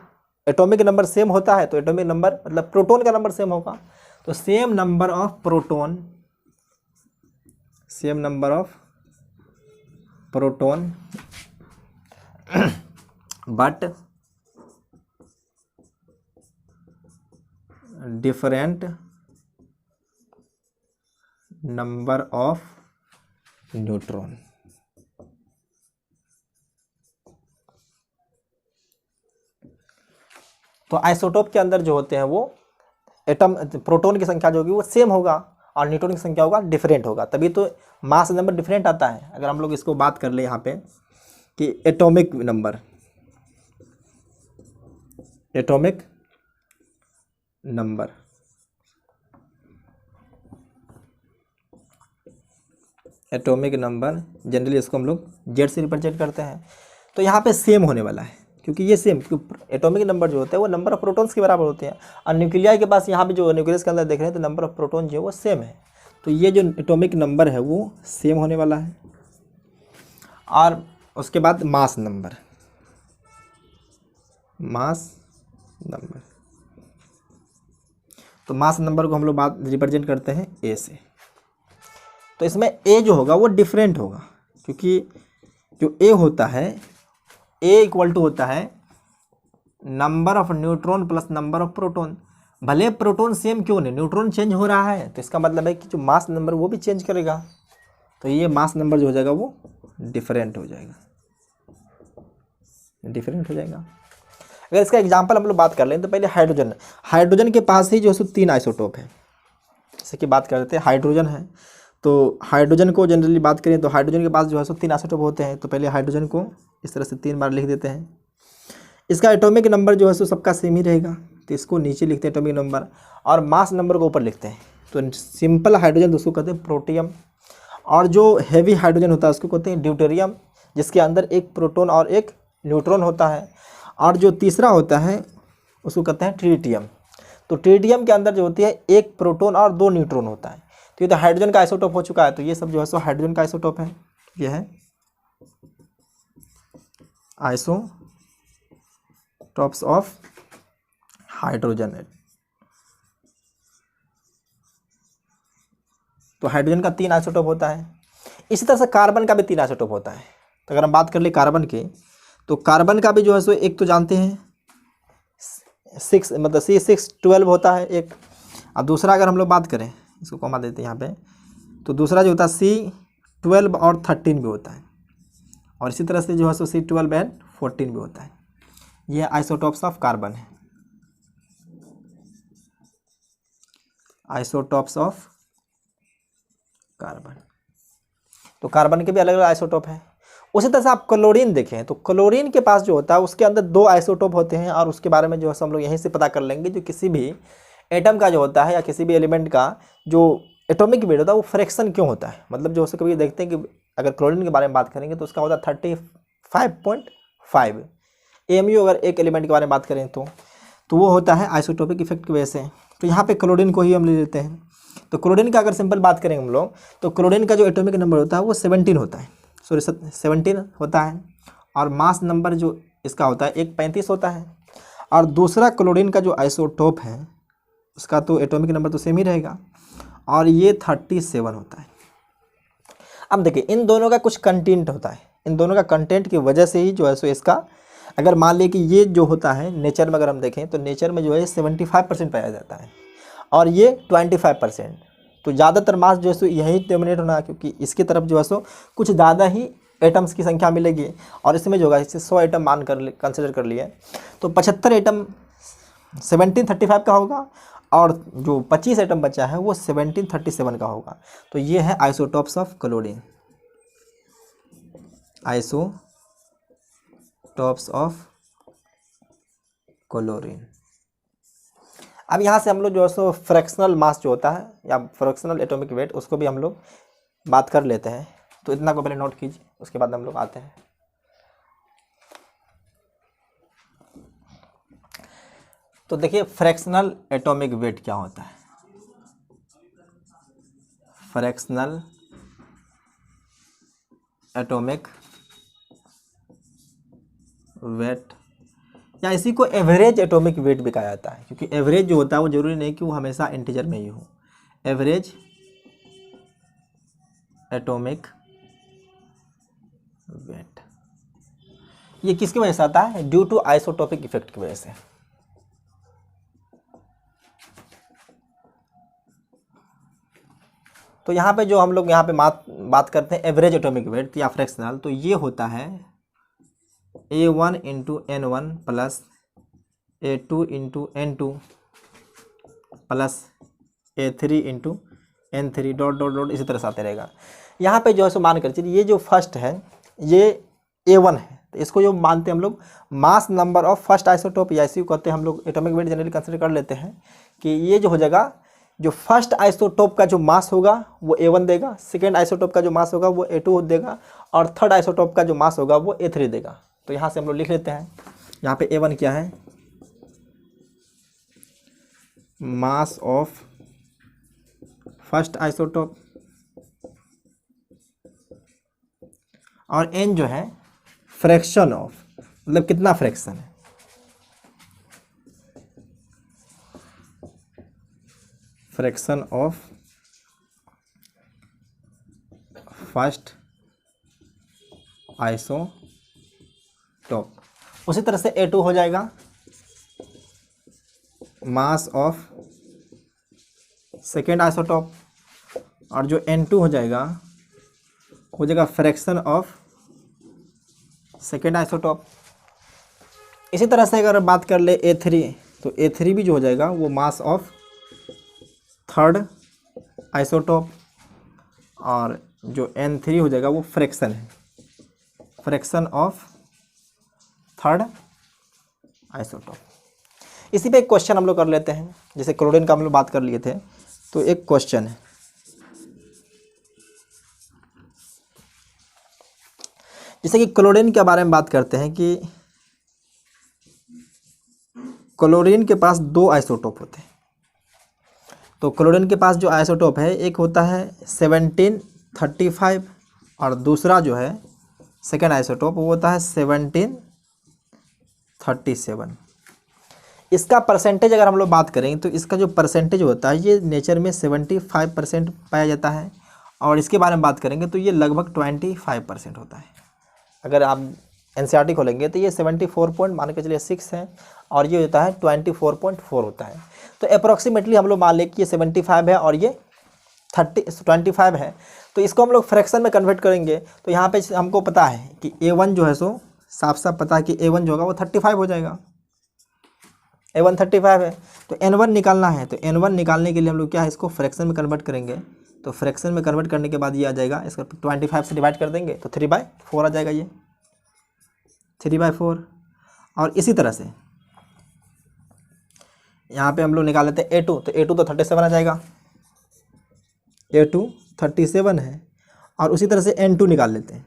एटॉमिक नंबर सेम होता है तो एटॉमिक नंबर मतलब प्रोटॉन का नंबर सेम होगा। तो same number of proton, same number of proton but different number of neutron. तो आइसोटोप के अंदर जो होते हैं वो एटम प्रोटॉन की संख्या जो होगी वो सेम होगा और न्यूट्रॉन की संख्या होगा डिफरेंट होगा, तभी तो मास नंबर डिफरेंट आता है। अगर हम लोग इसको बात कर ले यहाँ पे कि atomic number, atomic number atomic number generally इसको हम लोग जेड से रिप्रेजेंट करते हैं, तो यहाँ पे सेम होने वाला है क्योंकि ये सेम, क्योंकि एटॉमिक नंबर जो होता है वो नंबर ऑफ प्रोटॉन्स के बराबर होते हैं और न्यूक्लियाई के पास यहाँ पे जो न्यूक्लियस के अंदर देख रहे हैं तो नंबर ऑफ प्रोटॉन जो है वो सेम है, तो ये जो एटॉमिक नंबर है वो सेम होने वाला है। और उसके बाद मास नंबर, मास नंबर, तो मास नंबर को हम लोग बात रिप्रेजेंट करते हैं ए से, तो इसमें ए जो होगा वो डिफरेंट होगा क्योंकि जो ए होता है ए इक्वल टू होता है number of neutron plus number of proton. भले प्रोटॉन सेम क्यों नहीं, न्यूट्रॉन चेंज हो रहा है तो इसका मतलब है कि जो मास नंबर वो भी चेंज करेगा, तो ये मास नंबर जो हो जाएगा वो डिफरेंट हो जाएगा, डिफरेंट हो जाएगा। अगर इसका एग्जांपल हम लोग बात कर लें तो पहले हाइड्रोजन, हाइड्रोजन के पास ही जो है 3 आइसोटोप है, जैसे कि बात करते हैं हाइड्रोजन है, तो हाइड्रोजन को जनरली बात करें तो हाइड्रोजन के पास जो है 3 आइसोटोप होते हैं, तो पहले हाइड्रोजन को इस तरह से 3 बार लिख देते हैं। इसका एटॉमिक नंबर जो है सबका सेम ही रहेगा, तो इसको नीचे लिखते हैं एटॉमिक नंबर और मास नंबर को ऊपर लिखते हैं। तो सिंपल हाइड्रोजन उसको कहते हैं प्रोटियम, और जो हैवी हाइड्रोजन होता है उसको कहते हैं ड्यूटेरियम, जिसके अंदर एक प्रोटॉन और एक न्यूट्रॉन होता है, और जो तीसरा होता है उसको कहते हैं ट्रिटियम। तो ट्रिटियम के अंदर जो होती है एक प्रोटॉन और 2 न्यूट्रॉन होता है, तो ये तो हाइड्रोजन का आइसोटोप हो चुका है, तो ये सब जो है सो हाइड्रोजन का आइसोटोप है, ये है आइसोटॉप्स ऑफ हाइड्रोजन। तो हाइड्रोजन का 3 आइसोटोप होता है, इसी तरह से कार्बन का भी 3 आइसोटोप होता है। तो अगर हम बात कर ले कार्बन की, तो कार्बन का भी जो है सो एक तो जानते हैं 6 मतलब C612 होता है एक, और दूसरा अगर हम लोग बात करें, इसको कॉमा देते हैं यहाँ पे, तो दूसरा जो होता है C12 और 13 भी होता है, और इसी तरह से जो है सो C12 एंड 14 भी होता है। ये आइसोटॉप्स ऑफ कार्बन है, आइसोटॉप्स ऑफ कार्बन। तो कार्बन के भी अलग अलग आइसोटोप हैं। उसी तरह से आप क्लोरीन देखें तो क्लोरीन के पास जो होता है उसके अंदर 2 आइसोटोप होते हैं, और उसके बारे में जो है हम लोग यहीं से पता कर लेंगे। जो किसी भी एटम का जो होता है या किसी भी एलिमेंट का जो एटॉमिक वेट होता है वो फ्रैक्शन क्यों होता है, मतलब जो उसको कभी देखते हैं कि अगर क्लोरीन के बारे में बात करेंगे तो उसका होता है 35.5 AMU। अगर एक एलिमेंट के बारे में बात करें तो वो होता है आइसोटोपिक इफेक्ट की वजह से। तो यहाँ पे क्लोरीन को ही हम ले लेते हैं। तो क्लोरीन का अगर सिंपल बात करेंगे हम लोग, तो क्लोरीन का जो एटॉमिक नंबर होता है वो 17 होता है, 17 होता है, और मास नंबर जो इसका होता है 135 होता है। और दूसरा क्लोरीन का जो आइसोटोप है उसका तो एटॉमिक नंबर तो सेम ही रहेगा, और ये 37 होता है। अब देखिए इन दोनों का कुछ कंटेंट होता है, इन दोनों का कंटेंट की वजह से ही जो है सो इसका, अगर मान लें कि ये जो होता है नेचर में अगर हम देखें तो नेचर में जो है 75% पाया जाता है और ये 25%। तो ज़्यादातर मास जो है सो यही डोमिनेट होना, क्योंकि इसकी तरफ जो है सो कुछ ज़्यादा ही एटम्स की संख्या मिलेगी, और इसमें जो होगा इससे 100 एटम मान कर कंसिडर कर लिए तो 75 एटम 1735 का होगा, और जो 25 एटम बचा है वो 1737 का होगा। तो ये है isotopes of chlorine, isotopes of chlorine. अब यहाँ से हम लोग जो है सो फ्रैक्शनल मास जो होता है या फ्रैक्शनल एटॉमिक वेट उसको भी हम लोग बात कर लेते हैं। तो इतना को पहले नोट कीजिए, उसके बाद हम लोग आते हैं। तो देखिए फ्रैक्शनल एटॉमिक वेट क्या होता है। फ्रैक्शनल एटॉमिक वेट, या इसी को एवरेज एटॉमिक वेट भी कहा जाता है, क्योंकि एवरेज जो होता है वो जरूरी नहीं कि वो हमेशा इंटीजर में ही हो। एवरेज एटॉमिक वेट ये किसकी वजह से आता है? ड्यू टू आइसोटोपिक इफेक्ट की वजह से। तो यहाँ पे जो हम लोग यहाँ पे बात करते हैं एवरेज एटॉमिक वेट या फ्रैक्शनल, तो ये होता है A1 × N1 plus A2 × N2 plus A3 into N3 dot dot dot इसी तरह से आते रहेगा। यहाँ पे जो है सो मान कर चलिए ये जो फर्स्ट है ये A1 है, तो इसको जो मानते हैं हम लोग mass number of first isotope, या इसी को कहते हैं हम लोग एटॉमिक वेट जनरली कंसिडर कर लेते हैं कि ये जो हो जाएगा, जो फर्स्ट आइसोटोप का जो मास होगा वो A1 देगा, सेकेंड आइसोटोप का जो मास होगा वो A2 देगा, और थर्ड आइसोटोप का जो मास होगा वो A3 देगा। तो यहाँ से हम लोग लिख लेते हैं, यहाँ पे A1 क्या है, मास ऑफ फर्स्ट आइसोटोप, और N जो है फ्रैक्शन ऑफ, मतलब कितना फ्रैक्शन है, फ्रैक्शन ऑफ फर्स्ट आइसोटोप। उसी तरह से A2 हो जाएगा मास ऑफ सेकेंड आइसोटोप, और जो N2 हो जाएगा फ्रैक्शन ऑफ सेकेंड आइसोटोप। इसी तरह से अगर बात कर ले A3, तो A3 भी जो हो जाएगा वो मास ऑफ थर्ड आइसोटोप, और जो N3 हो जाएगा वो फ्रैक्शन है, फ्रैक्शन ऑफ थर्ड आइसोटोप। इसी पे एक क्वेश्चन हम लोग कर लेते हैं, जैसे क्लोरीन का हम लोग बात कर लिए थे, तो एक क्वेश्चन है, जैसे कि क्लोरीन के बारे में बात करते हैं कि क्लोरीन के पास दो आइसोटोप होते हैं। तो क्लोरीन के पास जो आइसोटोप है एक होता है 1735, और दूसरा जो है सेकेंड आइसोटोप वो होता है 1737। इसका परसेंटेज अगर हम लोग बात करें तो इसका जो परसेंटेज होता है ये नेचर में 75% पाया जाता है, और इसके बारे में बात करेंगे तो ये लगभग 25% होता है। अगर आप NCERT खोलेंगे तो ये 74 पॉइंट मान के चलिए 6 है, और ये होता है 24.4 होता है। तो अप्रॉक्सीमेटली हम लोग मान लें कि ये 75 है और ये 25 है, तो इसको हम लोग फ्रैक्शन में कन्वर्ट करेंगे। तो यहाँ पे हमको पता है कि A1 जो है सो साफ साफ पता है कि A1 जो होगा वो 35 हो जाएगा, A1 35 है। तो N1 निकालना है, तो N1 निकालने के लिए हम लोग क्या है इसको फ्रैक्शन में कन्वर्ट करेंगे। तो फ्रैक्शन में कन्वर्ट करने के बाद ये आ जाएगा, इसका 25 से डिवाइड कर देंगे तो 3/4 आ जाएगा, ये 3/4। और इसी तरह से यहाँ पे हम लोग निकाल लेते हैं A2, तो A2 तो 37 आ जाएगा, A2 37 है। और उसी तरह से N2 निकाल लेते हैं,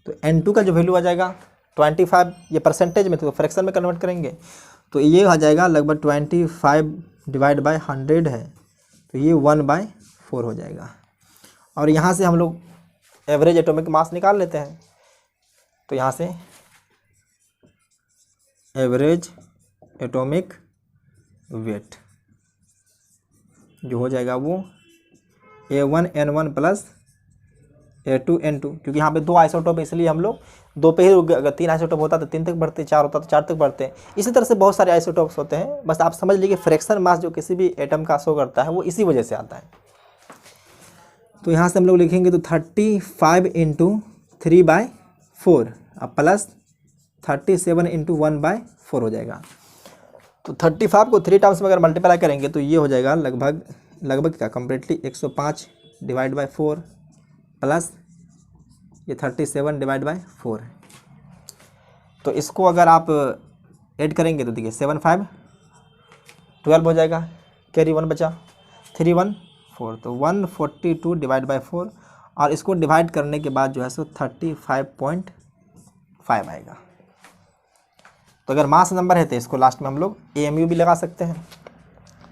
तो N2 का जो वैल्यू आ जाएगा 25, ये परसेंटेज में, तो फ्रैक्शन में कन्वर्ट करेंगे तो ये आ जाएगा लगभग 25/100 है, तो ये 1/4 हो जाएगा। और यहाँ से हम लोग एवरेज एटॉमिक मास निकाल लेते हैं, तो यहाँ से एवरेज एटॉमिक वेट जो हो जाएगा वो A1N1 प्लस A2N2, क्योंकि यहाँ पे दो आइसोटोप इसलिए हम लोग दो पे ही, अगर 3 आइसोटोप होता तो 3 तक बढ़ते, 4 होता तो 4 तक बढ़ते हैं। इसी तरह से बहुत सारे आइसोटोप्स होते हैं, बस आप समझ लीजिए फ्रैक्शन मास जो किसी भी एटम का शो करता है वो इसी वजह से आता है। तो यहाँ से हम लोग लिखेंगे तो 35 × 3/4 अब प्लस 37 × 1/4 हो जाएगा। तो 35 को 3 टर्म्स में अगर मल्टीप्लाई करेंगे तो ये हो जाएगा लगभग क्या कम्प्लीटली 105/4 प्लस ये 37/4 है। तो इसको अगर आप ऐड करेंगे तो देखिए 7 5 12 हो जाएगा, कैरी 1 बचा, 3 1 4, तो 142/4, और इसको डिवाइड करने के बाद जो है सो 35.5 आएगा। तो अगर मास नंबर है तो इसको लास्ट में हम लोग AMU भी लगा सकते हैं।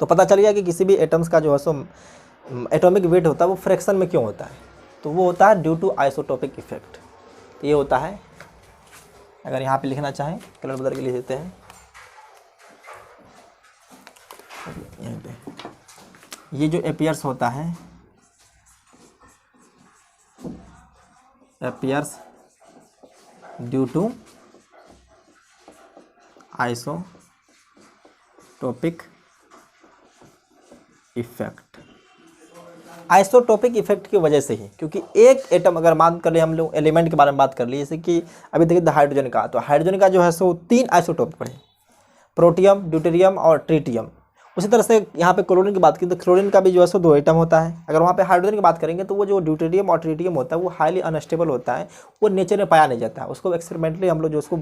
तो पता चल गया कि किसी भी एटम्स का जो है सो एटॉमिक वेट होता है वो फ्रैक्शन में क्यों होता है, तो वो होता है ड्यू टू आइसोटोपिक इफेक्ट। तो ये होता है, अगर यहाँ पे लिखना चाहें कलर बदल के लिख देते हैं, यहाँ पे ये जो अपीयर्स होता है, appears due to isotopic effect. Isotopic effect की वजह से ही, क्योंकि एक एटम अगर मान कर ले, हम लोग एलिमेंट के बारे में बात कर ली, जैसे कि अभी देखिए हाइड्रोजन का, तो हाइड्रोजन का जो है सो 3 आइसोटोप पड़े, प्रोटियम, ड्यूटेरियम और ट्रिटियम। उसी तरह से यहाँ पे क्लोरीन की बात की तो क्लोरीन का भी जो है सो 2 एटम होता है। अगर वहाँ पे हाइड्रोजन की बात करेंगे तो वो जो ड्यूटेरियम और ट्रिटियम होता है वो हाईली अनस्टेबल होता है, वो नेचर में पाया नहीं जाता है, उसको एक्सपेरिमेंटली हम लोग जो उसको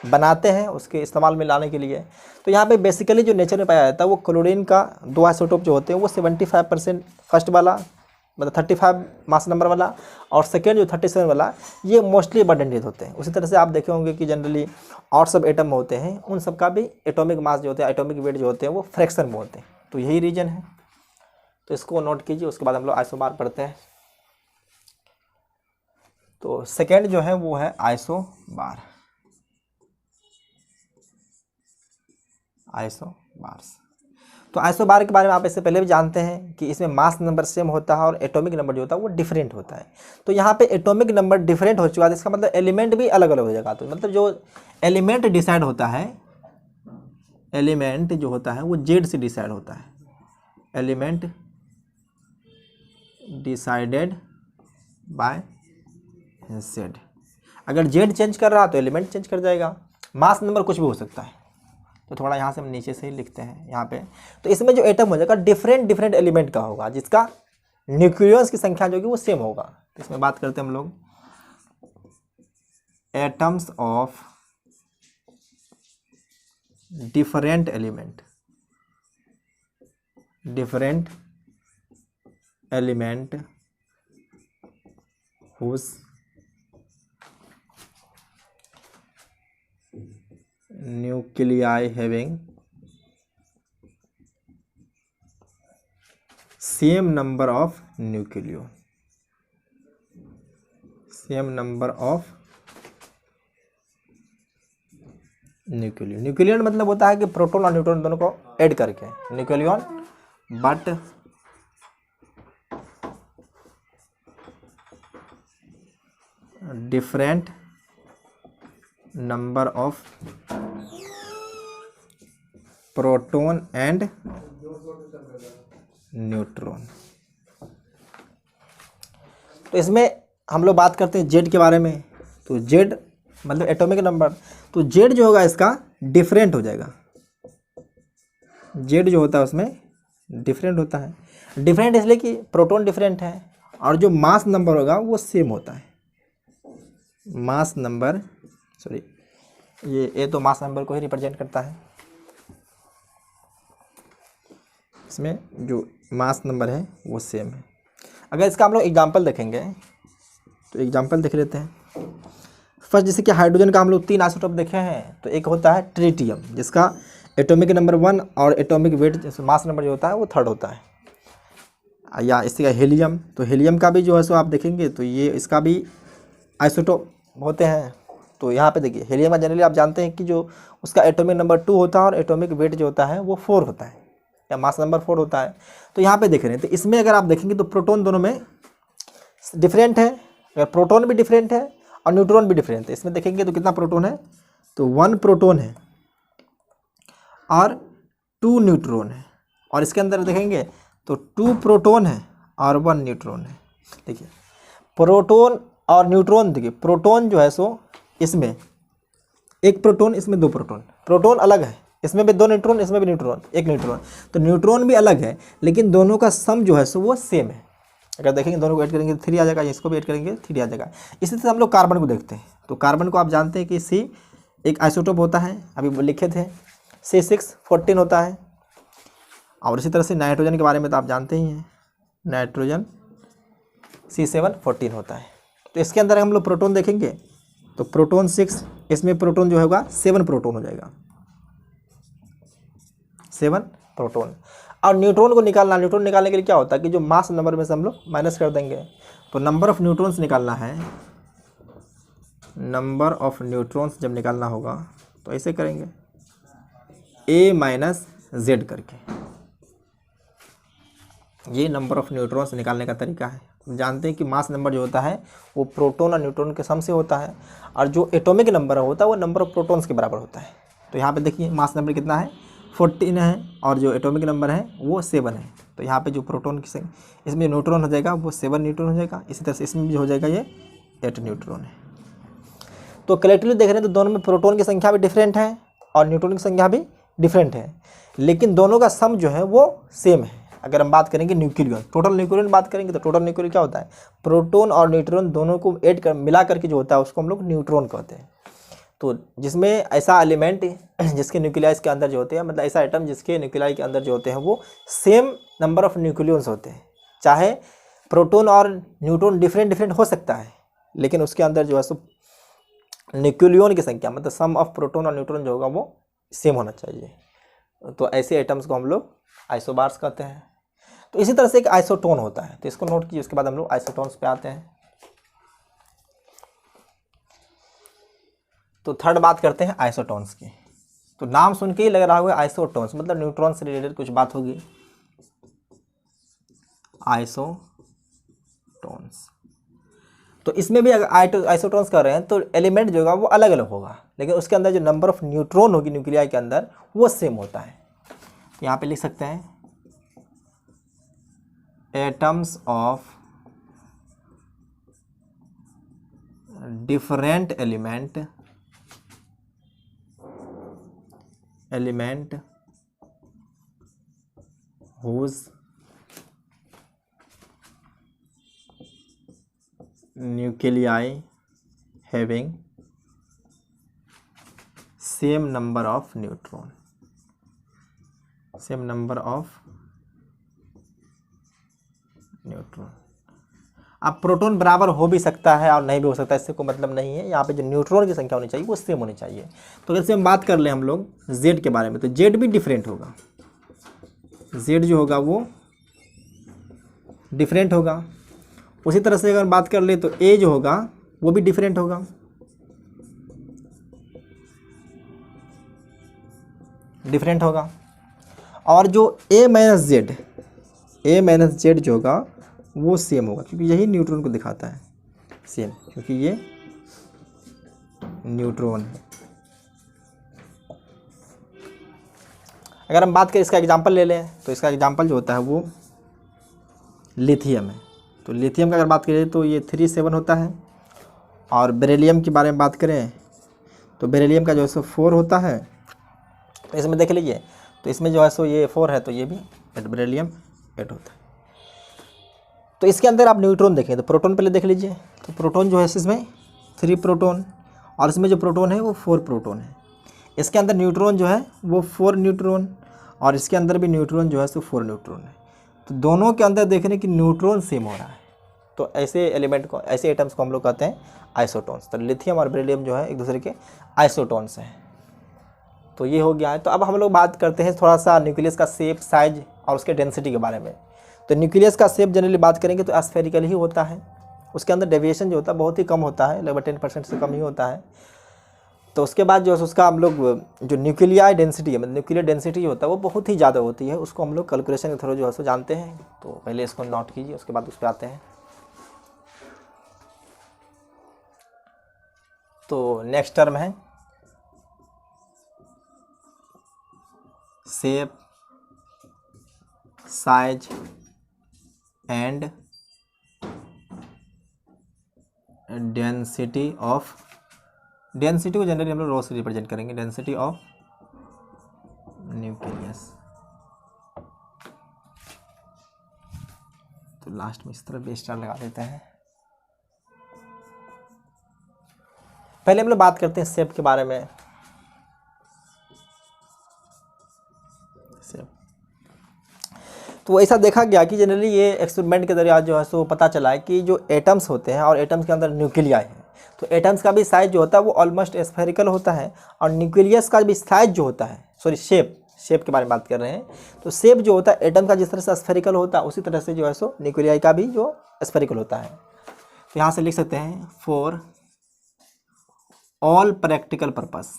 बनाते हैं उसके इस्तेमाल में लाने के लिए। तो यहाँ पे बेसिकली जो नेचर में पाया जाता है वो क्लोरीन का 2 आइसोटोप जो होते हैं वो 75% फर्स्ट वाला मतलब 35 मास नंबर वाला और सेकेंड जो 37 वाला ये मोस्टली अबंडेंट होते हैं। उसी तरह से आप देखे होंगे कि जनरली और सब एटम होते हैं उन सब का भी एटॉमिक मास जो होते हैं एटॉमिक वेट जो होते हैं वो फ्रैक्शन में होते हैं। तो यही रीजन है, तो इसको नोट कीजिए। उसके बाद हम लोग आइसोबार पढ़ते हैं। तो सेकेंड जो है वो है आइसोबार। आइसोबार्स, तो आइसोबार के बारे में आप इससे पहले भी जानते हैं कि इसमें मास नंबर सेम होता है और एटॉमिक नंबर जो होता है वो डिफरेंट होता है। तो यहाँ पे एटॉमिक नंबर डिफरेंट हो चुका है, इसका मतलब एलिमेंट भी अलग अलग हो जाएगा। तो मतलब जो एलिमेंट डिसाइड होता है, एलिमेंट जो होता है वो जेड से डिसाइड होता है। Element decided by Z. अगर जेड चेंज कर रहा तो एलिमेंट चेंज कर जाएगा। मास नंबर कुछ भी हो सकता है। तो थोड़ा यहाँ से हम नीचे से ही लिखते हैं यहाँ पे। तो इसमें जो एटम हो जाएगा डिफरेंट एलिमेंट का होगा जिसका न्यूक्लियस की संख्या जो कि वो सेम होगा। तो इसमें बात करते हैं हम लोग atoms of different element, different element whose nuclei having same number of nucleon, same number of nucleon। Nucleon मतलब होता है कि प्रोटॉन और न्यूट्रॉन दोनों को ऐड करके nucleon, but different number of proton and neutron. तो इसमें हम लोग बात करते हैं जेड के बारे में। तो जेड मतलब एटॉमिक नंबर, तो जेड जो होगा इसका डिफरेंट हो जाएगा। जेड जो होता है उसमें डिफरेंट होता है। डिफरेंट इसलिए कि प्रोटॉन डिफरेंट है और जो मास नंबर होगा वो सेम होता है। मास नंबर, सॉरी ये तो मास नंबर को ही रिप्रेजेंट करता है। इसमें जो मास नंबर है वो सेम है। अगर इसका हम लोग एग्जांपल देखेंगे तो एग्जांपल देख लेते हैं। फर्स्ट जैसे कि हाइड्रोजन का हम लोग 3 आइसोटोप देखे हैं। तो एक होता है ट्रिटियम जिसका एटॉमिक नंबर 1 और एटॉमिक वेट मास नंबर जो होता है वो 3rd होता है। या इसी का हीलियम, तो हीलियम का भी जो है सो आप देखेंगे तो ये इसका भी आइसोटोप होते हैं। तो यहाँ पे देखिए हीलियम का जनरली आप जानते हैं कि जो उसका एटॉमिक नंबर 2 होता है और एटॉमिक वेट जो होता है वो 4 होता है या मास नंबर 4 होता है। तो यहाँ पे देख रहे हैं तो इसमें अगर आप देखेंगे तो प्रोटॉन दोनों में डिफरेंट है। अगर प्रोटॉन भी डिफरेंट है और न्यूट्रॉन भी डिफरेंट है। इसमें देखेंगे तो कितना प्रोटॉन है, तो 1 प्रोटॉन है और 2 न्यूट्रॉन है। और इसके अंदर देखेंगे तो 2 प्रोटॉन है और 1 न्यूट्रॉन है। देखिए प्रोटॉन और न्यूट्रॉन, देखिए प्रोटॉन जो है सो इसमें 1 प्रोटॉन, इसमें 2 प्रोटॉन। प्रोटॉन अलग है, इसमें भी 2 न्यूट्रॉन, इसमें भी न्यूट्रॉन 1 न्यूट्रॉन। तो न्यूट्रॉन भी अलग है लेकिन दोनों का सम जो है सो वो सेम है। अगर देखेंगे दोनों को ऐड करेंगे तो 3 आ जाएगा, इसको भी ऐड करेंगे 3 आ जाएगा। इसी तरह हम लोग कार्बन को देखते हैं। तो कार्बन को आप जानते हैं कि C एक आइसोटोप होता है, अभी लिखे थे C614 होता है। और इसी तरह से नाइट्रोजन के बारे में तो आप जानते ही हैं, नाइट्रोजन C714 होता है। तो इसके अंदर हम लोग प्रोटॉन देखेंगे तो प्रोटॉन 6, इसमें प्रोटॉन जो होगा 7 प्रोटॉन हो जाएगा, 7 प्रोटॉन। और न्यूट्रॉन को निकालना, न्यूट्रॉन निकालने के लिए क्या होता है कि जो मास नंबर में से हम लोग माइनस कर देंगे। तो नंबर ऑफ न्यूट्रॉन्स निकालना है, नंबर ऑफ न्यूट्रॉन्स जब निकालना होगा तो ऐसे करेंगे A माइनस Z करके। ये नंबर ऑफ न्यूट्रॉन्स निकालने का तरीका है। जानते हैं कि मास नंबर जो होता है वो प्रोटॉन और न्यूट्रॉन के सम से होता है और जो एटॉमिक नंबर होता है वो नंबर ऑफ प्रोटॉन्स के बराबर होता है। तो यहाँ पे देखिए मास नंबर कितना है, 14 है और जो एटॉमिक नंबर है वो 7 है। तो यहाँ पे जो प्रोटॉन की इसमें न्यूट्रॉन हो जाएगा वो 7 न्यूट्रॉन हो जाएगा। इसी तरह से इसमें भी हो जाएगा ये 8 न्यूट्रॉन है। तो कलेक्टिवली देख रहे हैं तो दोनों में प्रोटॉन की संख्या भी डिफरेंट है और न्यूट्रॉन की संख्या भी डिफरेंट है, लेकिन दोनों का सम जो है वो सेम है। अगर हम बात करेंगे न्यूक्लियन, टोटल न्यूक्लियन बात करेंगे तो टोटल न्यूक्लियन क्या होता है, प्रोटॉन और न्यूट्रॉन दोनों को ऐड कर मिला करके जो होता है उसको हम लोग न्यूट्रॉन कहते हैं। तो जिसमें ऐसा एलिमेंट जिसके न्यूक्लियस के अंदर जो होते हैं, मतलब ऐसा एटम जिसके न्यूक्लियाई के अंदर जो होते हैं वो सेम नंबर ऑफ न्यूक्लियंस होते हैं। चाहे प्रोटॉन और न्यूट्रॉन डिफरेंट डिफरेंट हो सकता है, लेकिन उसके अंदर जो है सो न्यूक्लियन की संख्या, मतलब सम ऑफ प्रोटॉन और न्यूट्रॉन जो होगा वो सेम होना चाहिए। तो ऐसे एटम्स को हम लोग आइसोबार्स कहते हैं। तो इसी तरह से एक आइसोटोन होता है, तो इसको नोट कीजिए। उसके बाद हम लोग आइसोटोन्स पे आते हैं। तो थर्ड बात करते हैं आइसोटोन्स की। तो नाम सुन के ही लग रहा होगा आइसोटोन्स मतलब न्यूट्रॉन से रिलेटेड कुछ बात होगी। आइसोटोन्स, तो इसमें भी अगर आइसोटोन्स कर रहे हैं तो एलिमेंट जो होगा वो अलग अलग होगा, लेकिन उसके अंदर जो नंबर ऑफ न्यूट्रॉन होगी न्यूक्लियाई के अंदर वो सेम होता है। यहाँ पे लिख सकते हैं atoms of different element whose nuclei having same number of neutron, अब प्रोटॉन बराबर हो भी सकता है और नहीं भी हो सकता है, इससे कोई मतलब नहीं है। यहाँ पे जो न्यूट्रॉन की संख्या होनी चाहिए वो सेम होनी चाहिए। तो जैसे हम बात कर लें हम लोग जेड के बारे में, तो जेड भी डिफरेंट होगा, जेड जो होगा वो डिफरेंट होगा। उसी तरह से अगर बात कर ले तो ए जो होगा वो भी डिफरेंट होगा, और जो ए माइनस जेड जो होगा वो सेम होगा, क्योंकि यही न्यूट्रॉन को दिखाता है सेम, क्योंकि ये न्यूट्रॉन है। अगर हम बात करें इसका एग्जांपल ले लें तो इसका एग्जांपल जो होता है वो लिथियम है। तो लिथियम का अगर बात करें तो ये 3 7 होता है, और बेरिलियम के बारे में बात करें तो बेरिलियम का जो है सो 4 होता है। तो इसमें देख लीजिए, तो इसमें जो है सो ये 4 है, तो ये भी बेरिलियम 8 होता है। तो इसके अंदर आप न्यूट्रॉन देखें तो प्रोटॉन पहले देख लीजिए। तो प्रोटॉन जो है इसमें 3 प्रोटॉन, और इसमें जो प्रोटॉन है वो 4 प्रोटॉन है। इसके अंदर न्यूट्रॉन जो है वो 4 न्यूट्रॉन, और इसके अंदर भी न्यूट्रॉन जो है सो 4 न्यूट्रॉन है। तो दोनों के अंदर देखने की न्यूट्रॉन सेम हो रहा है। तो ऐसे एलिमेंट को, ऐसे एटम्स को हम लोग कहते हैं आइसोटोन्स। तो लिथियम और बेरिलियम जो है एक दूसरे के आइसोटोन्स हैं। तो ये हो गया है। तो अब हम लोग बात करते हैं थोड़ा सा न्यूक्लियस का शेप, साइज और उसके डेंसिटी के बारे में। तो न्यूक्लियस का शेप जनरली बात करेंगे तो स्फेरिकल ही होता है। उसके अंदर डेविएशन जो होता है बहुत ही कम होता है, लगभग 10% से कम ही होता है। तो उसके बाद जो है उसका हम लोग जो न्यूक्लियाई डेंसिटी है, मतलब न्यूक्लियर डेंसिटी होता है वो बहुत ही ज़्यादा होती है। उसको हम लोग कैलकुलेशन के थ्रू जो है सो जानते हैं। तो पहले इसको नोट कीजिए, उसके बाद उस पर आते हैं। तो नेक्स्ट टर्म है shape, size and density of, density को जनरली हम लोग रो से रिप्रेजेंट करेंगे, डेंसिटी ऑफ न्यूक्लियस। तो लास्ट में इस तरह बेस स्टार लगा देते हैं। पहले हम लोग बात करते हैं शेप के बारे में। शेप तो ऐसा देखा गया कि जनरली ये एक्सपेरिमेंट के जरिए जो है सो पता चला है कि जो एटम्स होते हैं और एटम्स के अंदर न्यूक्लियाई है, तो एटम्स का भी साइज जो होता है वो ऑलमोस्ट स्फेरिकल होता है, और न्यूक्लियस का भी साइज जो होता है, सॉरी शेप के बारे में बात कर रहे हैं। तो शेप जो होता है एटम का जिस तरह से स्फेरिकल होता है उसी तरह से जो है सो न्यूक्लियाई का भी जो स्फेरिकल होता है। तो यहाँ से लिख सकते हैं for all practical purpose,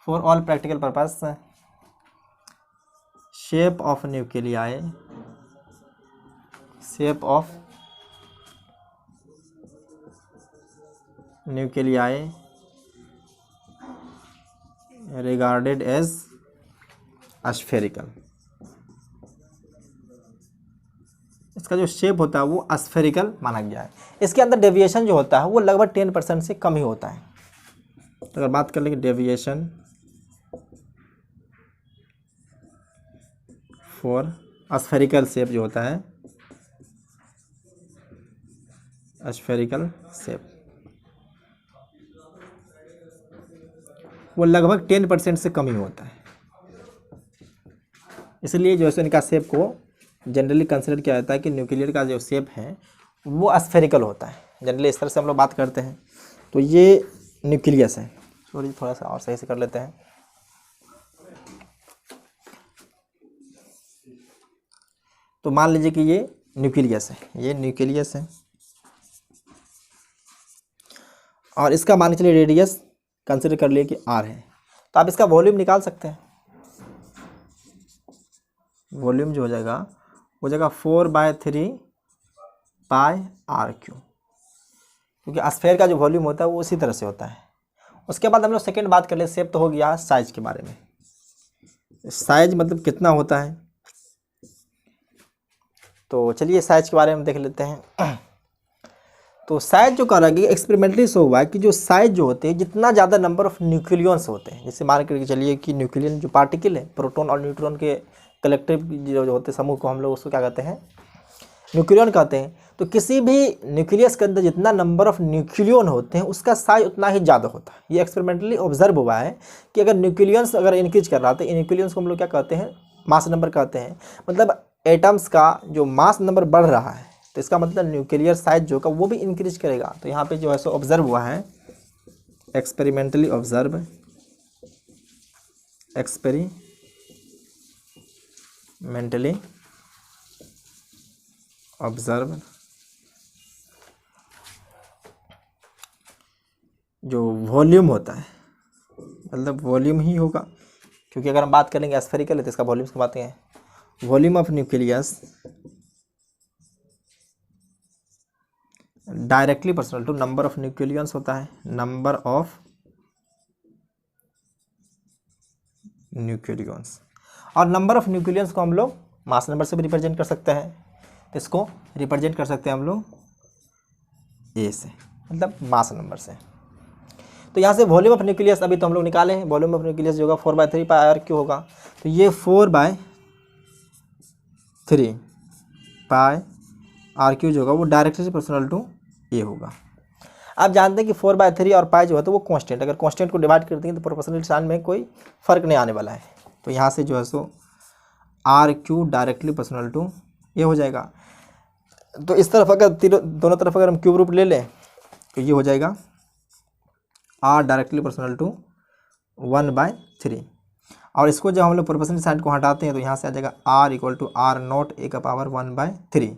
for all practical purpose shape of nuclei regarded as spherical। इसका इसका जो शेप होता है वो स्फेरिकल माना गया है। इसके अंदर डेविएशन जो होता है वो लगभग 10% से कम ही होता है। तो अगर बात कर लेंगे डेविएशन फॉर स्फेरिकल शेप जो होता है, स्फेरिकल शेप, वो लगभग 10% से कम ही होता है। इसलिए जो है इनका शेप को जनरली कंसिडर किया जाता है कि न्यूक्लियर का जो शेप है वो स्फेरिकल होता है। जनरली इस तरह से हम लोग बात करते हैं। तो ये न्यूक्लियस है। सॉरी, थोड़ा सा और सही से कर लेते हैं। तो मान लीजिए कि ये न्यूक्लियस है, ये न्यूक्लियस है और इसका मान के चलिए रेडियस कंसिडर कर लिए कि r है। तो आप इसका वॉल्यूम निकाल सकते हैं। वॉल्यूम जो हो जाएगा वो जाएगा 4/3 पाई r⁴, क्योंकि स्फेयर का जो वॉल्यूम होता है वो उसी तरह से होता है। उसके बाद हम लोग सेकेंड बात कर ले, शेप तो हो गया, साइज के बारे में। साइज मतलब कितना होता है, तो चलिए साइज के बारे में देख लेते हैं। तो साइज जो करा गया एक्सपेरिमेंटली शो हुआ है कि जो साइज जो होते हैं, जितना ज़्यादा नंबर ऑफ न्यूक्लियंस होते हैं, जैसे मान करके चलिए कि न्यूक्लियन जो पार्टिकल है, प्रोटॉन और न्यूट्रॉन के कलेक्टिव जो होते हैं समूह को हम लोग उसको क्या कहते हैं, न्यूक्लियन कहते हैं। तो किसी भी न्यूक्लियस के अंदर जितना नंबर ऑफ न्यूक्लियन होते हैं उसका साइज उतना ही ज़्यादा होता है। ये एक्सपेरिमेंटली ऑब्जर्व हुआ है कि अगर न्यूक्लियंस अगर इंक्रीज कर रहा है तो न्यूक्लियंस को हम लोग क्या कहते हैं, मास नंबर कहते हैं। मतलब एटम्स का जो मास नंबर बढ़ रहा है तो इसका मतलब न्यूक्लियर साइज जो का वो भी इंक्रीज करेगा। तो यहाँ पे जो है सो ऑब्जर्व हुआ है, एक्सपेरिमेंटली ऑब्जर्व, एक्सपेरिमेंटली ऑब्जर्व, जो वॉल्यूम होता है, मतलब वॉल्यूम ही होगा, क्योंकि अगर हम बात करेंगे स्फेरिकल है तो इसका वॉल्यूम की बातें हैं। Volume of nucleus directly personal to number of nucleons होता है, नंबर ऑफ न्यूक्लियंस। और नंबर ऑफ न्यूक्लियंस को हम लोग मास नंबर से भी रिप्रेजेंट कर सकते हैं। तो इसको रिप्रेजेंट कर सकते हैं हम लोग ए से, मतलब मास नंबर से। तो यहाँ से वॉल्यूम ऑफ न्यूक्लियस अभी तो हम लोग निकाले हैं, वॉल्यूम ऑफ न्यूक्लियस जो होगा 4/3 पाई r⁴ होगा। तो ये 4/3 पाई r⁴ जो होगा वो डायरेक्टली प्रोपोर्शनल टू ए होगा। आप जानते हैं कि 4/3 और पाई जो है तो वो कांस्टेंट, अगर कांस्टेंट को डिवाइड करते हैं तो प्रोपोर्शनल साइन में कोई फर्क नहीं आने वाला है। तो यहाँ से जो है सो r³ डायरेक्टली प्रोपोर्शनल टू ये हो जाएगा। तो इस तरफ अगर दोनों तरफ अगर हम क्यूब रूट ले लें तो ये हो जाएगा r डायरेक्टली प्रोपोर्शनल टू 1/3। और इसको जब हम लोग प्रोपोर्शनल साइन को हटाते हैं तो यहाँ से आ जाएगा r = r0 a का पावर 1/3।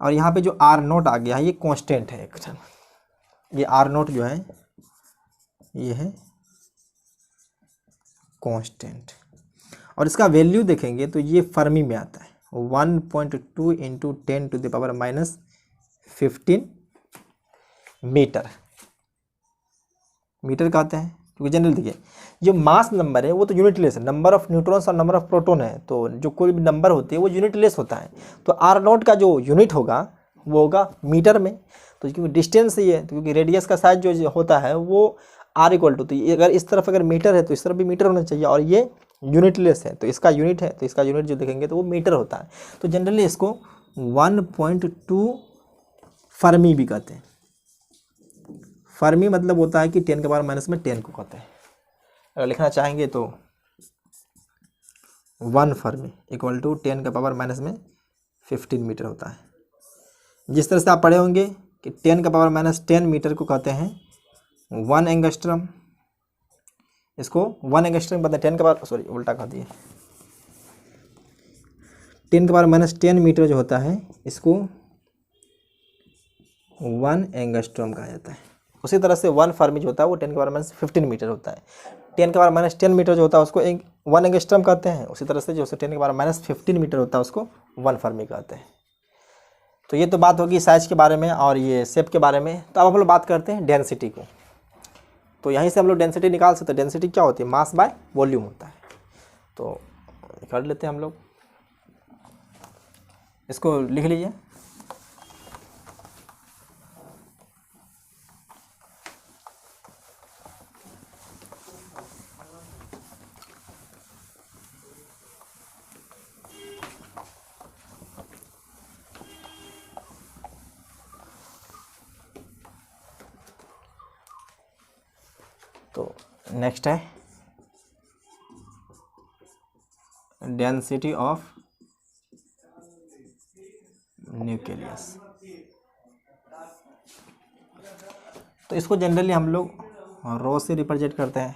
और यहाँ पे जो r0 आ गया है ये कांस्टेंट है, ये r0 जो है ये है कांस्टेंट। और इसका वैल्यू देखेंगे तो ये फर्मी में आता है 1.2 × 10⁻⁻15 मीटर। मीटर कहते हैं क्योंकि जनरल देखिए जो मास नंबर है वो तो यूनिटलेस है, नंबर ऑफ न्यूट्रॉन्स और नंबर ऑफ प्रोटॉन है, तो जो कोई भी नंबर होती है वो यूनिटलेस होता है। तो r0 का जो यूनिट होगा वो होगा मीटर में। तो क्योंकि डिस्टेंस ही है तो क्योंकि रेडियस का साइज जो होता है वो r = तो अगर इस तरफ अगर मीटर है तो इस तरफ भी मीटर होना चाहिए, और ये यूनिटलेस है तो इसका यूनिट है, तो इसका यूनिट जो देखेंगे तो वो मीटर होता है। तो जनरली इसको 1.2 फर्मी भी कहते हैं। फर्मी मतलब होता है कि 10⁻⁻10 को कहते हैं। अगर लिखना चाहेंगे तो 1 फर्मी = 10⁻⁻15 मीटर होता है। जिस तरह से आप पढ़े होंगे कि 10⁻⁻10 मीटर को कहते हैं 1 एंगस्ट्रम। इसको 1 एंगस्ट्रम कहते हैं, 10 उल्टा कह दिए, 10⁻⁻10 मीटर जो होता है इसको 1 एंगस्ट्रम कहा जाता है। उसी तरह से 1 फर्मी जो होता है वो 10⁻⁻15 मीटर होता है। 10⁻⁻10 मीटर जो होता है उसको 1 एंगस्ट्रम कहते हैं। उसी तरह से जो 10⁻⁻15 मीटर होता है उसको 1 फर्मी कहते हैं। तो ये तो बात होगी साइज के बारे में और ये शेप के बारे में। तो अब हम लोग बात करते हैं डेंसिटी को। तो यहीं से हम लोग डेंसिटी निकाल सकते हैं। डेंसिटी क्या होती है, मास बाय वॉल्यूम होता है। तो कर लेते हैं हम लोग। इसको लिख लीजिए। तो नेक्स्ट है डेंसिटी ऑफ न्यूक्लियस। तो इसको जनरली हम लोग रो से रिप्रेजेंट करते हैं।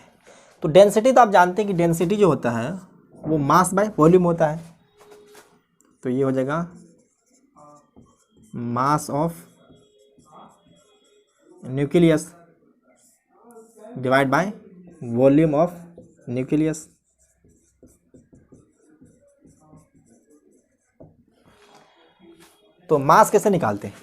तो डेंसिटी तो आप जानते हैं कि डेंसिटी जो होता है वो मास बाय वॉल्यूम होता है। तो ये हो जाएगा mass of nucleus divide by volume of nucleus. तो मास कैसे निकालते हैं,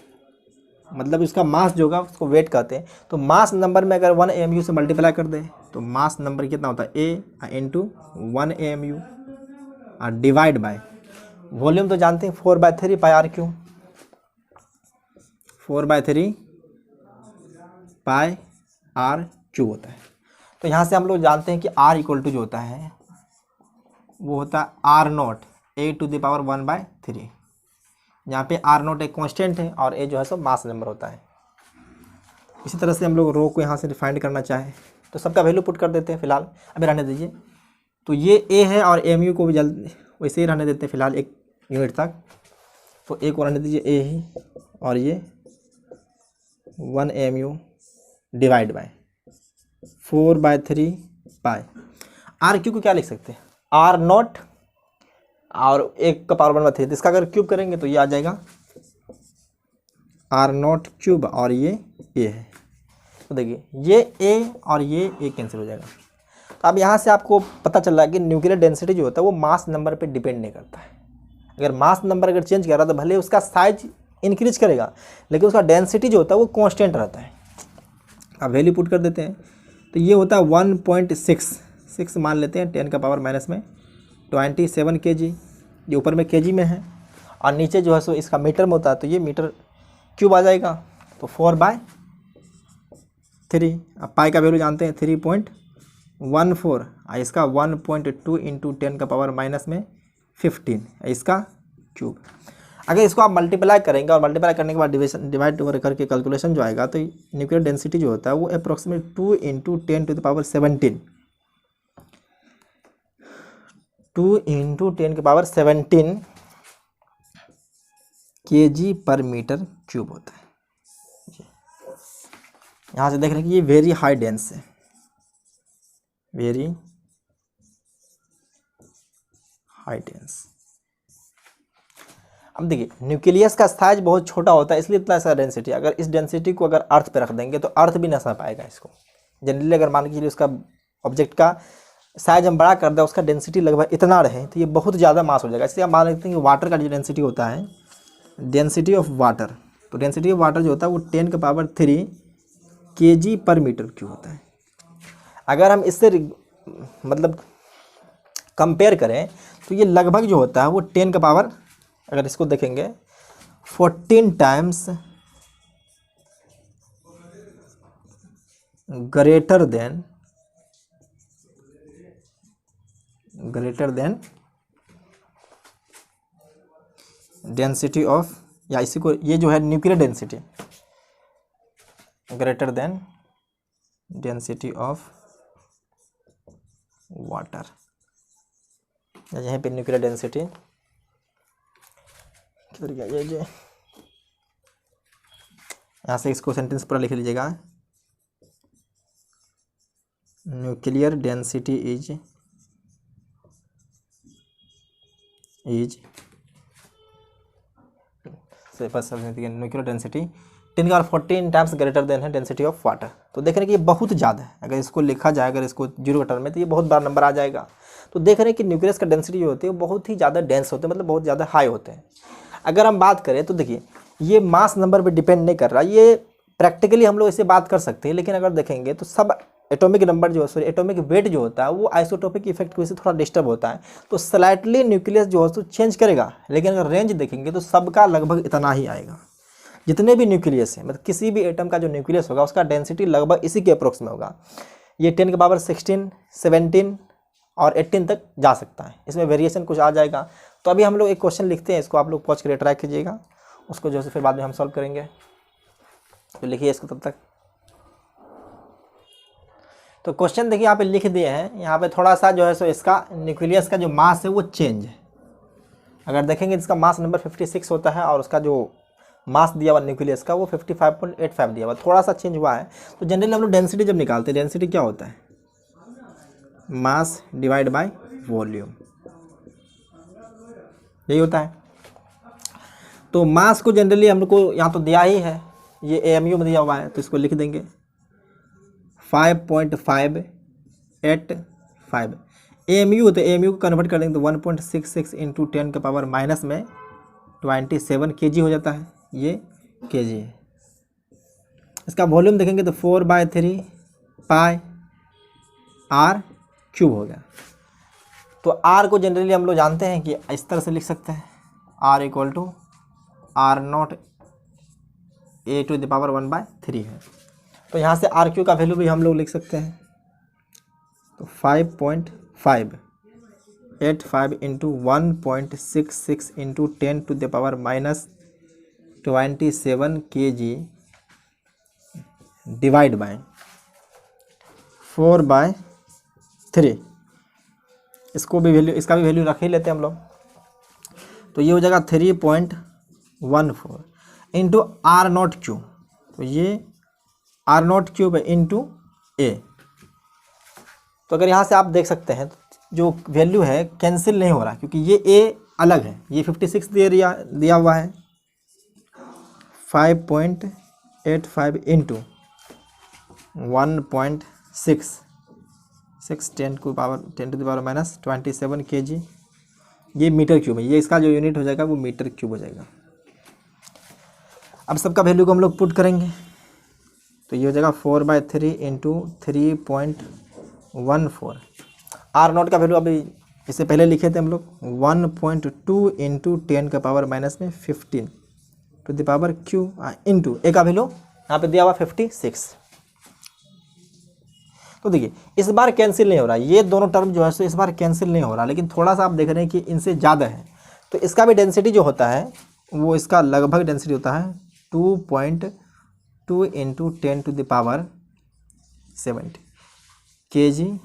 मतलब इसका मास जो होगा उसको वेट कहते हैं। तो मास नंबर में अगर 1 AMU से मल्टीप्लाई कर दे तो मास नंबर कितना होता है A इंटू 1 AMU और डिवाइड बाय वॉल्यूम। तो जानते हैं 4/3 pi r cube, 4/3 pi r cube होता है। तो यहाँ से हम लोग जानते हैं कि R इक्वल टू जो होता है वो होता है R0 A⁻1/3। यहाँ पे R0 एक कांस्टेंट है और A जो है सो मास नंबर होता है। इसी तरह से हम लोग रो को यहाँ से डिफाइंड करना चाहें तो सबका वैल्यू पुट कर देते हैं फिलहाल, अभी रहने दीजिए। तो ये A है और AMU को भी जल्द वैसे ही रहने देते हैं फिलहाल 1 यूनिट तक। तो A को रहने दीजिए A ही, और ये 1 AMU divide by 4/3 pi. R cube को क्या लिख सकते हैं R0 और 1/3। इसका अगर क्यूब करेंगे तो ये आ जाएगा R0 क्यूब और ये A है। तो देखिए ये A और ये A कैंसिल हो जाएगा। तो अब यहाँ से आपको पता चल रहा है कि न्यूक्लियर डेंसिटी जो होता है वो मास नंबर पे डिपेंड नहीं करता है। अगर मास नंबर अगर चेंज कर रहा तो भले उसका साइज इंक्रीज करेगा लेकिन उसका डेंसिटी जो होता है वो कांस्टेंट रहता है। अब वैल्यू पुट कर देते हैं तो ये होता है 1.6 मान लेते हैं 10⁻27 kg। ये ऊपर में kg में है और नीचे जो है सो इसका मीटर में होता है तो ये मीटर क्यूब आ जाएगा। तो 4/3। अब पाई का वैल्यू जानते हैं 3.14 और इसका 1.2 इंटू 10⁻⁻15 इसका क्यूब। अगर इसको आप मल्टीप्लाई करेंगे और मल्टीप्लाई करने के बाद डिवाइड ओवर करके कैलकुलेशन जो आएगा तो न्यूक्लियर डेंसिटी जो होता है वो approximate 2 into 10⁻17 2 into 10⁻17 kg per metre cube होता है। यहाँ से देख रहे हैं कि ये वेरी हाई डेंस है, वेरी हाई डेंस। अब देखिए न्यूक्लियस का साइज बहुत छोटा होता है इसलिए इतना सा डेंसिटी। अगर इस डेंसिटी को अगर अर्थ पे रख देंगे तो अर्थ भी ना सह पाएगा इसको। जनरली अगर मान के चलिए उसका ऑब्जेक्ट का साइज हम बड़ा कर दें उसका डेंसिटी लगभग इतना रहे तो ये बहुत ज़्यादा मास हो जाएगा। इसलिए हम मान लेते हैं कि वाटर का जो डेंसिटी होता है डेंसिटी ऑफ वाटर, तो डेंसिटी ऑफ वाटर जो होता है वो 10⁻3 kg पर मीटर क्यूब होता है। अगर हम इससे मतलब कंपेयर करें तो ये लगभग जो होता है वो 10 अगर इसको देखेंगे 14 times greater than density of, या इसी को ये जो है nuclear density greater than density of water. यहाँ पे न्यूक्लियर डेंसिटी किधर गया ये यहाँ से इसको सेंटेंस पूरा लिख लीजिएगा। Nuclear density is nuclear density 10⁻14 times greater than है डेंसिटी ऑफ वाटर। तो देख रहे हैं कि ये बहुत ज़्यादा है। अगर इसको लिखा जाए अगर इसको 0 टर्म में तो ये बहुत बड़ा नंबर आ जाएगा। तो देख रहे हैं कि न्यूक्लियस का डेंसिटी जो होती है वो बहुत ही ज़्यादा डेंस होते हैं, मतलब बहुत ज़्यादा हाई होते हैं। अगर हम बात करें तो देखिए ये मास नंबर पे डिपेंड नहीं कर रहा, ये प्रैक्टिकली हम लोग इसे बात कर सकते हैं। लेकिन अगर देखेंगे तो सब एटॉमिक नंबर जो सॉरी एटॉमिक वेट जो होता है वो आइसोटोपिक इफेक्ट की वजह से थोड़ा डिस्टर्ब होता है, तो स्लाइटली न्यूक्लियस जो है तो चेंज करेगा, लेकिन अगर रेंज देखेंगे तो सबका लगभग इतना ही आएगा। जितने भी न्यूक्लियस हैं, मतलब किसी भी एटम का जो न्यूक्लियस होगा उसका डेंसिटी लगभग इसी के अप्रोक्स में होगा। ये 10 की पावर 16, 17 और 18 तक जा सकता है, इसमें वेरिएशन कुछ आ जाएगा। तो अभी हम लोग एक क्वेश्चन लिखते हैं, इसको आप लोग पॉज करके ट्राई कीजिएगा, उसको जो है फिर बाद में हम सॉल्व करेंगे। तो लिखिए इसको तब तक। तो क्वेश्चन देखिए यहाँ पे लिख दिए हैं, यहाँ पे थोड़ा सा जो है सो इसका न्यूक्लियस का जो मास है वो चेंज है। अगर देखेंगे इसका मास नंबर 56 होता है और उसका जो मास दिया हुआ न्यूक्लियस का वो 55.85 दिया हुआ, थोड़ा सा चेंज हुआ है। तो जनरली हम लोग डेंसिटी जब निकालते हैं, डेंसिटी क्या होता है? मास डिवाइड बाय वॉल्यूम, यही होता है। तो मास को जनरली हम लोग को यहाँ तो दिया ही है, ये AMU में दिया हुआ है, तो इसको लिख देंगे 5.585 AMU, तो AMU को कन्वर्ट कर देंगे तो 1.66 इंटू 10 के पावर माइनस में 27 kg हो जाता है, ये kg है। इसका वॉल्यूम देखेंगे तो 4/3 पाई r क्यूब हो गया। तो r को जनरली हम लोग जानते हैं कि इस तरह से लिख सकते हैं, r equal to r0 a to the power 1/3 है। तो यहाँ से आर क्यू का वैल्यू भी हम लोग लिख सकते हैं, तो 5.585 into 1.66 into 10 to the power minus 27 kg divide by 4/3। इसको भी वैल्यू, इसका भी वैल्यू रख ही लेते हैं हम लोग, तो ये हो जाएगा 3.14 इंटू r0 क्यूब, तो ये r0 क्यूब इंटू a। तो अगर यहाँ से आप देख सकते हैं जो वैल्यू है कैंसिल नहीं हो रहा, क्योंकि ये a अलग है, ये 56 दिया हुआ है। 5.85 into 1.66 10 to the power minus 27 kg, ये मीटर क्यूब है, ये इसका जो यूनिट हो जाएगा वो मीटर क्यूब हो जाएगा। अब सबका वैल्यू को हम लोग पुट करेंगे, तो ये हो जाएगा 4/3 इंटू 3.14। r0 का वैल्यू अभी इससे पहले लिखे थे हम लोग 1.2 इंटू 10 का पावर माइनस में 15 to the power cube into A का वैल्यू यहाँ पे दिया हुआ 56। तो देखिए इस बार कैंसिल नहीं हो रहा, ये दोनों टर्म जो है सो इस बार कैंसिल नहीं हो रहा, लेकिन थोड़ा सा आप देख रहे हैं कि इनसे ज़्यादा है। तो इसका भी डेंसिटी जो होता है वो इसका लगभग डेंसिटी होता है 2.2 into 10 to the power 70 kg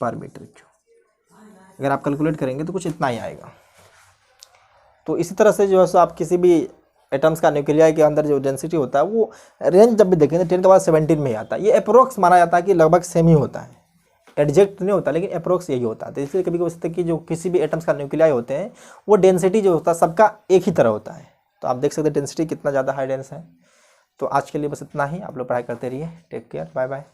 per metre cube. अगर आप कैलकुलेट करेंगे तो कुछ इतना ही आएगा। तो इसी तरह से जो है सो आप किसी भी एटम्स का न्यूक्लियाई के अंदर जो डेंसिटी होता है वो रेंज जब भी देखेंगे 10 के बाद 17 में ही आता है। ये अप्रोक्स माना जाता है कि लगभग सेम ही होता है, एग्जैक्ट नहीं होता, लेकिन अप्रोक्स यही होता है। तो इसलिए कभी कभी कि जो किसी भी एटम्स का न्यूक्लियाई होते हैं वो डेंसिटी जो होता है सबका एक ही तरह होता है। तो आप देख सकते हैं डेंसिटी कितना ज़्यादा हाई डेंस है। तो आज के लिए बस इतना ही, आप लोग पढ़ाई करते रहिए। Take care, bye bye.